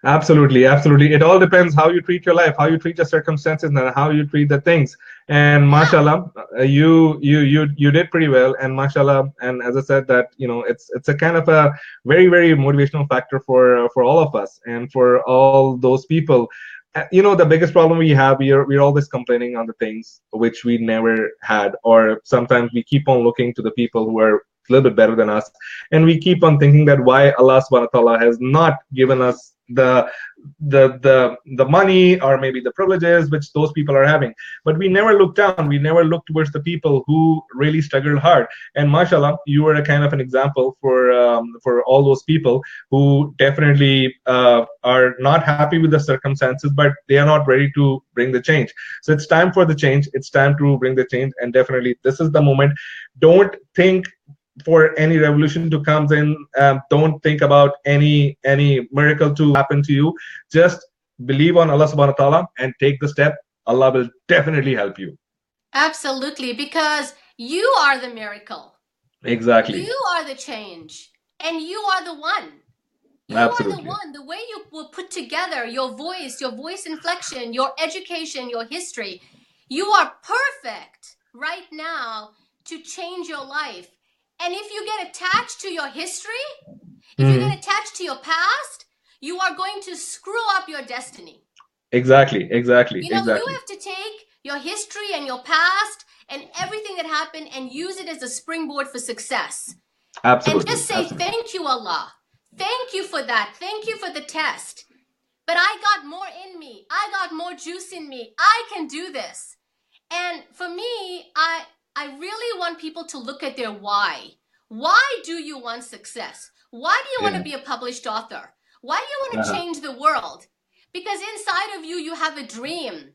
Absolutely, absolutely. It all depends how you treat your life, how you treat the circumstances, and how you treat the things. And mashallah, you did pretty well. And mashallah, and as I said, that it's a kind of a very very motivational factor for all of us and for all those people. The biggest problem we have, we're always complaining on the things which we never had, or sometimes we keep on looking to the people who are a little bit better than us, and we keep on thinking that why Allah subhanahu wa ta'ala has not given us the money or maybe the privileges which those people are having. But we never look down, we never look towards the people who really struggled hard. And mashallah, you are a kind of an example for all those people who definitely are not happy with the circumstances, but they are not ready to bring the change. So it's time for the change, it's time to bring the change, and definitely this is the moment. Don't think for any revolution to come in. Don't think about any miracle to happen to you. Just believe on Allah subhanahu wa ta'ala and take the step. Allah will definitely help you. Absolutely, because you are the miracle. Exactly. You are the change, and you are the one. You Absolutely. are the one. The way you will put together your voice inflection, your education, your history, you are perfect right now to change your life. And if you get attached to your history, if you get attached to your past, you are going to screw up your destiny. Exactly. You have to take your history and your past and everything that happened and use it as a springboard for success. Absolutely. And just say, thank you, Allah. Thank you for that. Thank you for the test. But I got more in me. I got more juice in me. I can do this. And for me, I really want people to look at their why. Why do you want success? Why do you want to be a published author? Why do you want to change the world? Because inside of you, you have a dream.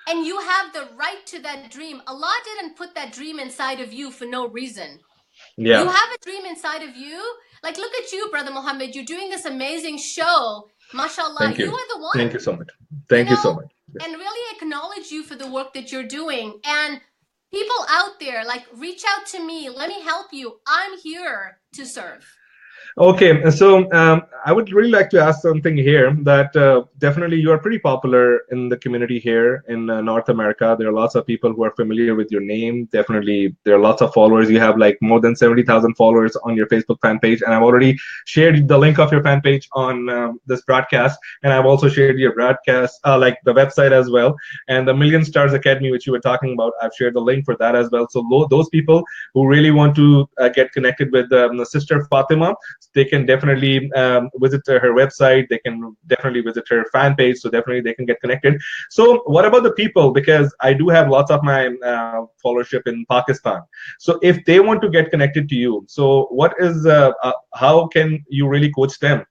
And you have the right to that dream. Allah didn't put that dream inside of you for no reason. Yeah. You have a dream inside of you. Like, look at you, Brother Muhammad. You're doing this amazing show. MashaAllah. Thank you. You are the one. Thank you so much. Thank you so much. And really acknowledge you for the work that you're doing. And people out there, like, reach out to me. Let me help you. I'm here to serve. Okay, so I would really like to ask something here that definitely you are pretty popular in the community here in North America. There are lots of people who are familiar with your name. Definitely, there are lots of followers. You have like more than 70,000 followers on your Facebook fan page, and I've already shared the link of your fan page on this broadcast, and I've also shared your broadcast, like the website as well, and the Million Stars Academy, which you were talking about. I've shared the link for that as well. So those people who really want to get connected with Sister Fatima, they can definitely visit her website. They can definitely visit her fan page, so definitely they can get connected. So what about the people? Because I do have lots of my followership in Pakistan. So if they want to get connected to you, so what is how can you really coach them?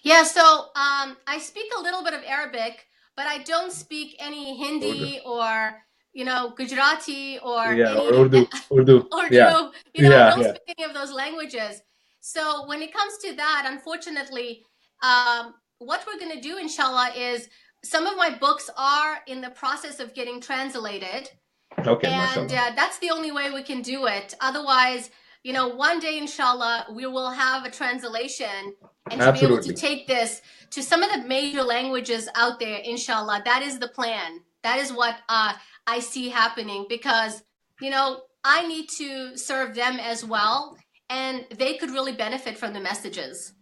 Yeah, so I speak a little bit of Arabic, but I don't speak any Urdu. Hindi or, Gujarati or Yeah, or any Urdu. Urdu. Yeah. Urdu. I Yeah. don't Yeah. speak any of those languages. So when it comes to that, unfortunately, what we're going to do, inshallah, is some of my books are in the process of getting translated. Okay, And mashallah. that's the only way we can do it. Otherwise, one day, inshallah, we will have a translation and to be able to Absolutely. take this to some of the major languages out there, inshallah. That is the plan. That is what I see happening because, I need to serve them as well, and they could really benefit from the messages.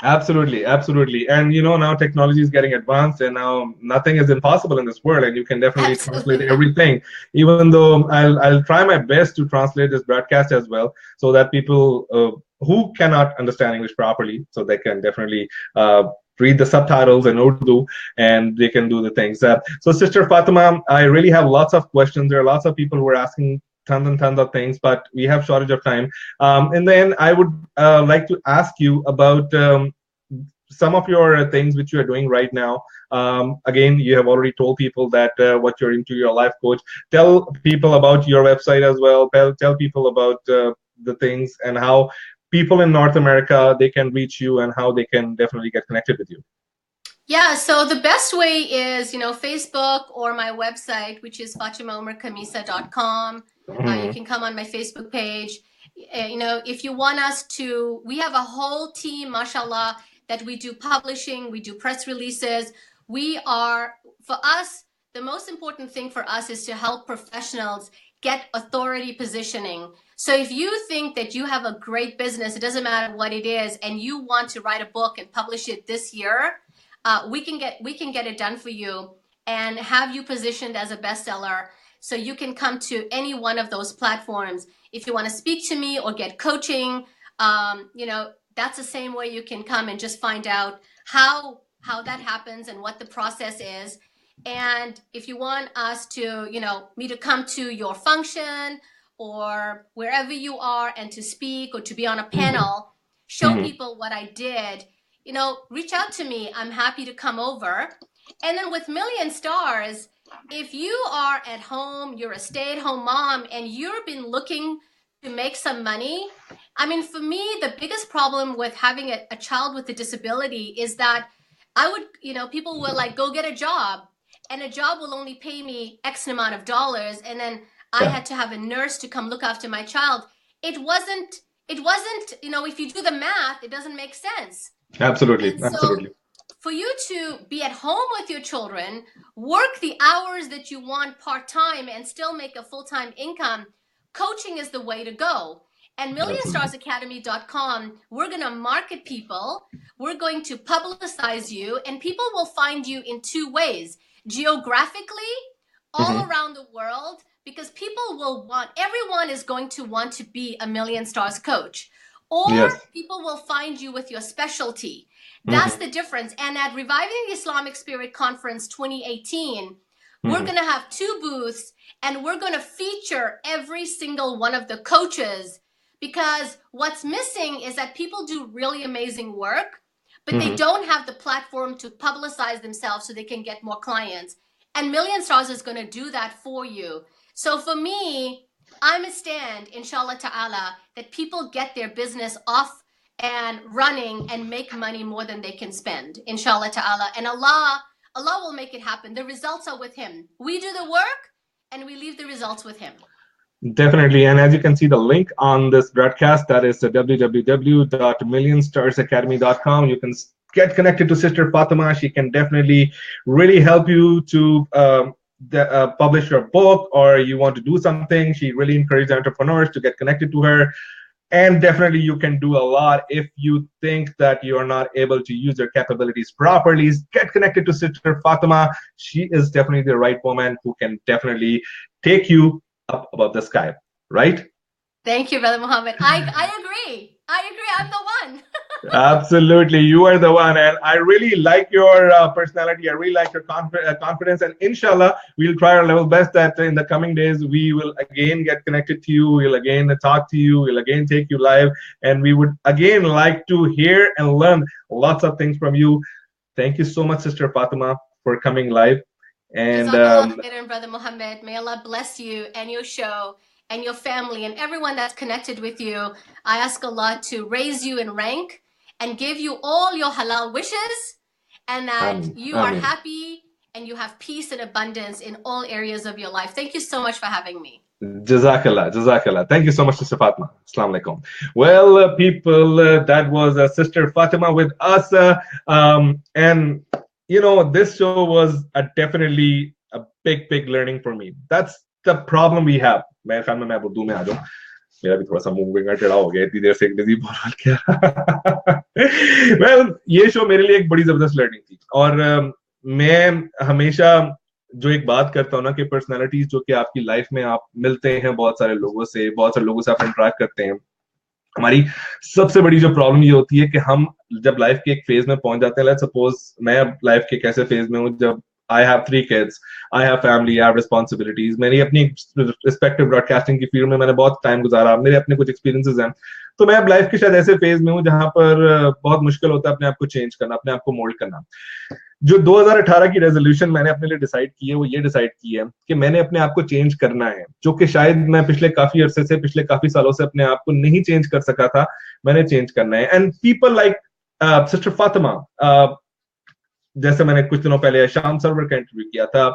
Absolutely, absolutely. And now technology is getting advanced, and now nothing is impossible in this world, and you can definitely translate Absolutely. everything. Even though I'll try my best to translate this broadcast as well, so that people who cannot understand English properly, so they can definitely read the subtitles in Urdu, and they can do the things. So, Sister Fatima, I really have lots of questions. There are lots of people who are asking tons and tons of things, but we have shortage of time. And then I would like to ask you about some of your things which you are doing right now. Again, you have already told people that what you're into, your life coach. Tell people about your website as well. Tell people about the things and how people in North America, they can reach you and how they can definitely get connected with you. Yeah, so the best way is, Facebook or my website, which is FatimaOmarKamisa.com. You Mhm. can come on my Facebook page. If you want us to, we have a whole team, mashallah, that we do publishing, we do press releases. For us, the most important thing for us is to help professionals get authority positioning. So if you think that you have a great business, it doesn't matter what it is, and you want to write a book and publish it this year, we can get it done for you and have you positioned as a bestseller. So you can come to any one of those platforms if you want to speak to me or get coaching. That's the same way you can come and just find out how that happens and what the process is. And if you want us to, me to come to your function or wherever you are and to speak or to be on a Mhm. panel, show Mhm. people what I did, reach out to me. I'm happy to come over. And then with Million Stars, if you are at home, you're a stay-at-home mom, and you've been looking to make some money, I mean, for me, the biggest problem with having a child with a disability is that people will like go get a job, and a job will only pay me X amount of dollars, and then I Yeah, had to have a nurse to come look after my child. It wasn't, if you do the math, it doesn't make sense. absolutely, And so absolutely. for you to be at home with your children, work the hours that you want part time, and still make a full time income, coaching is the way to go. And Absolutely. MillionStarsAcademy.com, we're going to market people, we're going to publicize you, and people will find you in two ways: geographically, all Hmm. around the world, because everyone is going to want to be a Million Stars coach, or Yes. people will find you with your specialty. That's Hmm. the difference. And at Reviving the Islamic Spirit Conference 2018, we're Hmm. going to have two booths, and we're going to feature every single one of the coaches, because what's missing is that people do really amazing work, but they Hmm. don't have the platform to publicize themselves so they can get more clients. And Million Stars is going to do that for you. So for me, I'm a stand, inshallah ta'ala, that people get their business off and running and make money more than they can spend, inshallah ta'ala. And Allah will make it happen. The results are with Him. We do the work and we leave the results with Him. Definitely. And as you can see, the link on this broadcast, that is www.millionstarsacademy.com. You can get connected to Sister Fatima. She can definitely really help you to publish your book, or you want to do something. She really encourages entrepreneurs to get connected to her. And definitely, you can do a lot if you think that you are not able to use your capabilities properly. Get connected to Sister Fatima. She is definitely the right woman who can definitely take you up above the sky, right? Thank you, Brother Muhammad. I agree. I agree. I'm the one. Absolutely, you are the one, and I really like your personality. I really like your confidence, and inshallah, we'll try our level best that in the coming days we will again get connected to you. We'll again talk to you. We'll again take you live, and we would again like to hear and learn lots of things from you. Thank you so much, Sister Fatima, for coming live. And Jazakallah khairan, Brother Muhammad. May Allah bless you and your show and your family and everyone that's connected with you. I ask Allah to raise you in rank and give you all your halal wishes, and that you are Ameen. happy and you have peace and abundance in all areas of your life. Thank you so much for having me. Jazakallah, Jazakallah. Thank you so much, Sister Fatima. Assalamu alaikum. Well, people, that was Sister Fatima with us. And, you know, this show was definitely a big learning for me. That's the problem we have. मैं ख्याल में मैं उर्दू में आ जाऊं, मेरा भी थोड़ा सा मुंह विंगा टेढ़ा हो गया इतनी देर से अंग्रेजी बोल के। well, ये शो मेरे लिए एक बड़ी जबरदस्त लर्निंग थी, और मैं हमेशा जो एक बात करता हूँ ना कि पर्सनालिटीज जो कि आपकी लाइफ में आप मिलते हैं बहुत सारे लोगों से आप इंटरेक्ट करते हैं, हमारी सबसे बड़ी जो प्रॉब्लम ये होती है कि हम जब लाइफ के एक फेज में पहुंच जाते हैं, लेट्स सपोज मैं लाइफ के कैसे फेज में हूँ, जब I have 3 kids, I have family, I have responsibilities. मेरी अपनी रिस्पेक्टिव ब्रॉडकास्टिंग की फील्ड में मैंने बहुत टाइम गुजारा, मेरे अपने कुछ एक्सपीरियंसेस हैं, तो मैं अब लाइफ के शायद ऐसे फेज में हूँ जहां पर बहुत मुश्किल होता है अपने आप को चेंज करना, अपने आप को मोल्ड करना। जो 2018 की रेजोल्यूशन मैंने अपने लिए डिसाइड की है, वो ये डिसाइड की है कि मैंने अपने आप को चेंज करना है, जो कि शायद मैं पिछले काफी अरसे से, पिछले काफी सालों से अपने आप को नहीं चेंज कर सका था, मैंने चेंज करना है। And people like sister Fatima, जैसे मैंने कुछ दिनों पहले शाम सर्वर का इंटरव्यू किया था,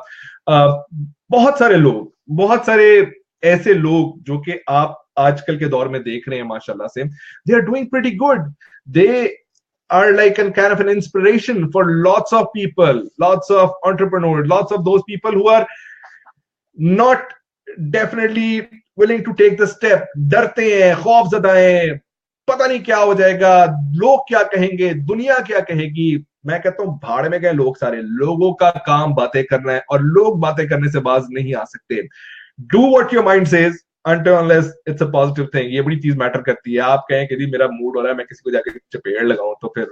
बहुत सारे लोग, बहुत सारे ऐसे लोग जो कि आप आजकल के दौर में देख रहे हैं माशाल्लाह से, they are doing pretty good, they are like a kind of an inspiration for lots of people, lots of entrepreneurs, lots of those people who are not definitely willing to take the step, डरते हैं, खौफज़दा हैं, पता नहीं क्या हो जाएगा, लोग क्या कहेंगे, दुनिया क्या कहेगी। मैं कहता हूँ भाड़ में गए लोग सारे, लोगों का काम बातें करना है, और लोग बातें करने से बाज नहीं आ सकते। Do what your mind says until unless it's a positive thing। ये बड़ी चीज मैटर करती है। आप कहें कि जी मेरा मूड हो रहा है, मैं किसी को जाके चपेड़ लगाऊं, तो फिर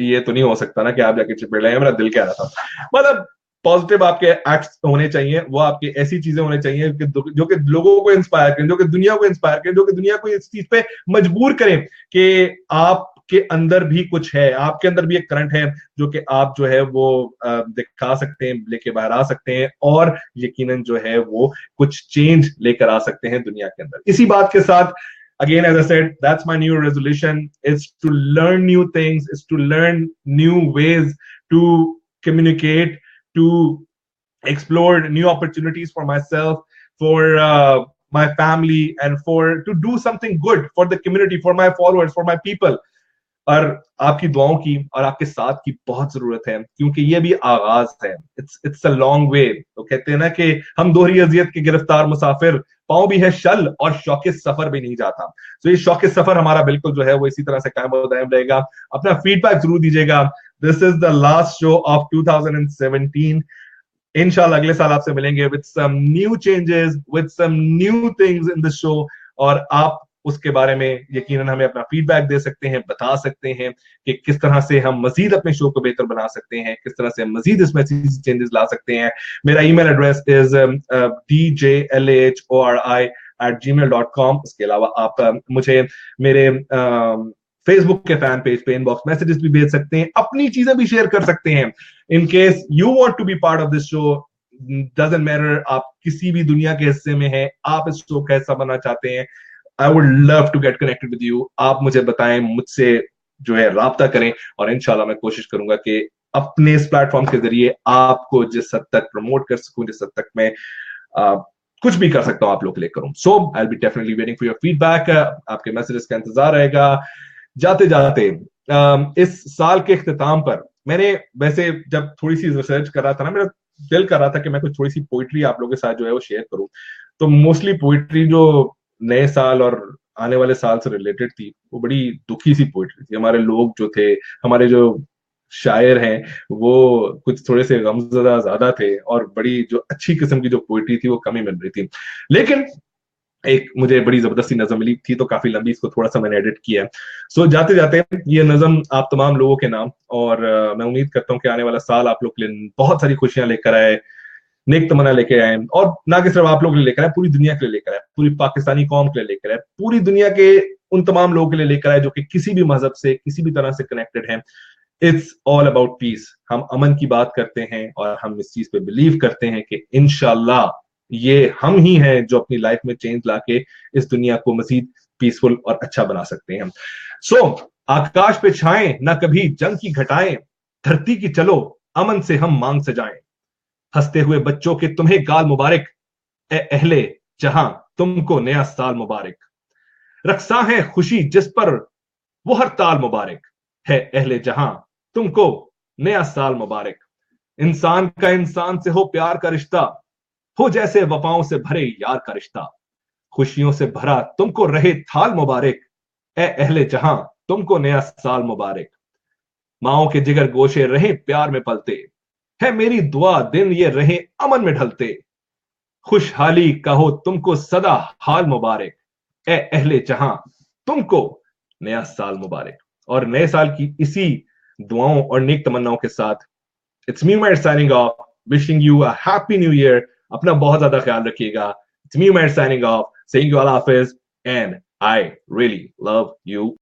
ये तो नहीं हो सकता ना कि आप जाके चपेड़ लगाएं। मेरा दिल कह रहा था, मतलब पॉजिटिव आपके एक्ट्स होने चाहिए, वो आपकी ऐसी चीजें होने चाहिए कि जो कि लोगों को इंस्पायर करें, जो कि दुनिया को इंस्पायर करें, जो कि दुनिया को इस चीज पे मजबूर करें कि आपके अंदर भी कुछ है, आपके अंदर भी एक करंट है जो कि आप जो है वो दिखा सकते हैं, लेके बाहर आ सकते हैं, और यकीनन जो है वो कुछ चेंज लेकर आ सकते हैं दुनिया के अंदर। इसी बात के साथ, again, as I said, that's my new resolution, is to learn new things, is to learn new ways to communicate, to explore new opportunities for myself, for my family, and to do something good for the community, for my followers, for my people। और आपकी दुआओं की और आपके साथ की बहुत जरूरत है, क्योंकि ये भी आगाज है। It's a long way. तो कहते हैं ना कि हम दोहरी अजियत के गिरफ्तार मुसाफिर, पाँव भी है शल और शौके सफर भी नहीं जाता। तो ये शौके सफर हमारा बिल्कुल जो है वो इसी तरह से कायम और दायम रहेगा। अपना फीडबैक जरूर दीजिएगा। This is the last show of 2017। इंशाल्लाह अगले साल आपसे मिलेंगे with some new changes, with some new things in the show, और आप उसके बारे में यकीनन हमें अपना फीडबैक दे सकते हैं, बता सकते हैं कि किस तरह से हम मजीद अपने शो को बेहतर बना सकते हैं, किस तरह से हम मजीद इसमें चेंजेस ला सकते हैं। मेरा ईमेल एड्रेस इज djlahori@gmail.com। इसके अलावा आप मुझे मेरे फेसबुक के फैन पेज पे इनबॉक्स मैसेजेस भी भेज सकते हैं, अपनी चीजें भी शेयर कर सकते हैं। In case you want to be part of this show, doesn't matter आप किसी भी दुनिया के हिस्से में हैं, आप इस शो का हिस्सा बनना चाहते हैं, I would love to get connected with you। आप मुझे बताएं, मुझसे जो है राब्ता करें, और इंशाल्लाह मैं कोशिश करूंगा कि अपने इस प्लेटफॉर्म के जरिए आपको जिस हद तक प्रमोट कर सकूं, जिस हद तक मैं कुछ भी कर सकता हूं आप लोग के लिए करूं। So I be definitely waiting for your feedback. आपके मैसेजेस का इंतजार रहेगा। जाते जाते इस साल के इख्तिताम पर मैंने वैसे जब थोड़ी सी रिसर्च कर रहा था ना, मेरा दिल कर रहा था कि मैं कुछ थोड़ी सी पोइट्री आप लोगों के साथ जो है वो शेयर करूं। तो मोस्टली पोइट्री जो नए साल और आने वाले साल से रिलेटेड थी, वो बड़ी दुखी सी पोइट्री थी। हमारे लोग जो थे, हमारे जो शायर हैं, वो कुछ थोड़े से गमज़दा ज्यादा थे, और बड़ी जो अच्छी किस्म की जो पोइट्री थी वो कम ही मिल रही थी। लेकिन एक मुझे बड़ी जबरदस्ती नज़म मिली थी, तो काफी लंबी, इसको थोड़ा सा मैंने एडिट किया है। सो जाते जाते ये नज़म आप तमाम लोगों के नाम, और मैं उम्मीद करता हूँ कि आने वाला साल आप लोग के लिए बहुत सारी खुशियां लेकर आए, नेक तमन्ना लेके आए, और ना कि सिर्फ आप लोग के लिए लेकर आए, पूरी दुनिया के लिए लेकर आए, पूरी पाकिस्तानी कौम के लिए लेकर आए, पूरी दुनिया के उन तमाम लोगों के लिए लेकर आए जो कि किसी भी मजहब से, किसी भी तरह से कनेक्टेड हैं। It's all about piece. हम अमन की बात करते हैं और हम इस चीज पे बिलीव करते हैं कि इंशाल्लाह ये हम ही हैं जो अपनी लाइफ में चेंज लाके इस दुनिया को मजीद पीसफुल और अच्छा बना सकते हैं। सो आकाश पे छाएं ना कभी जंग की घटाएं, धरती की चलो अमन से हम मांग सजाएं, हंसते हुए बच्चों के तुम्हें गाल मुबारक, ए अहले जहां तुमको नया साल मुबारक, रक्सा है खुशी जिस पर वो हर ताल मुबारक, है अहले जहां तुमको नया साल मुबारक, इंसान का इंसान से हो प्यार का रिश्ता, हो जैसे वफाओं से भरे यार का रिश्ता, खुशियों से भरा तुमको रहे थाल मुबारक, ए अहले जहां तुमको नया साल मुबारक, माओ के जिगर गोशे रहे प्यार में पलते, है मेरी दुआ दिन ये रहे अमन में ढलते, खुशहाली कहो तुमको सदा हाल मुबारक, ए अहले जहां तुमको नया साल मुबारक। और नए साल की इसी दुआओं और नेक तमन्नाओं के साथ it's me Umair signing off, wishing you a happy new year. अपना बहुत ज्यादा ख्याल रखिएगा। It's me Umair signing off, saying you Allah Hafiz, and I really love you.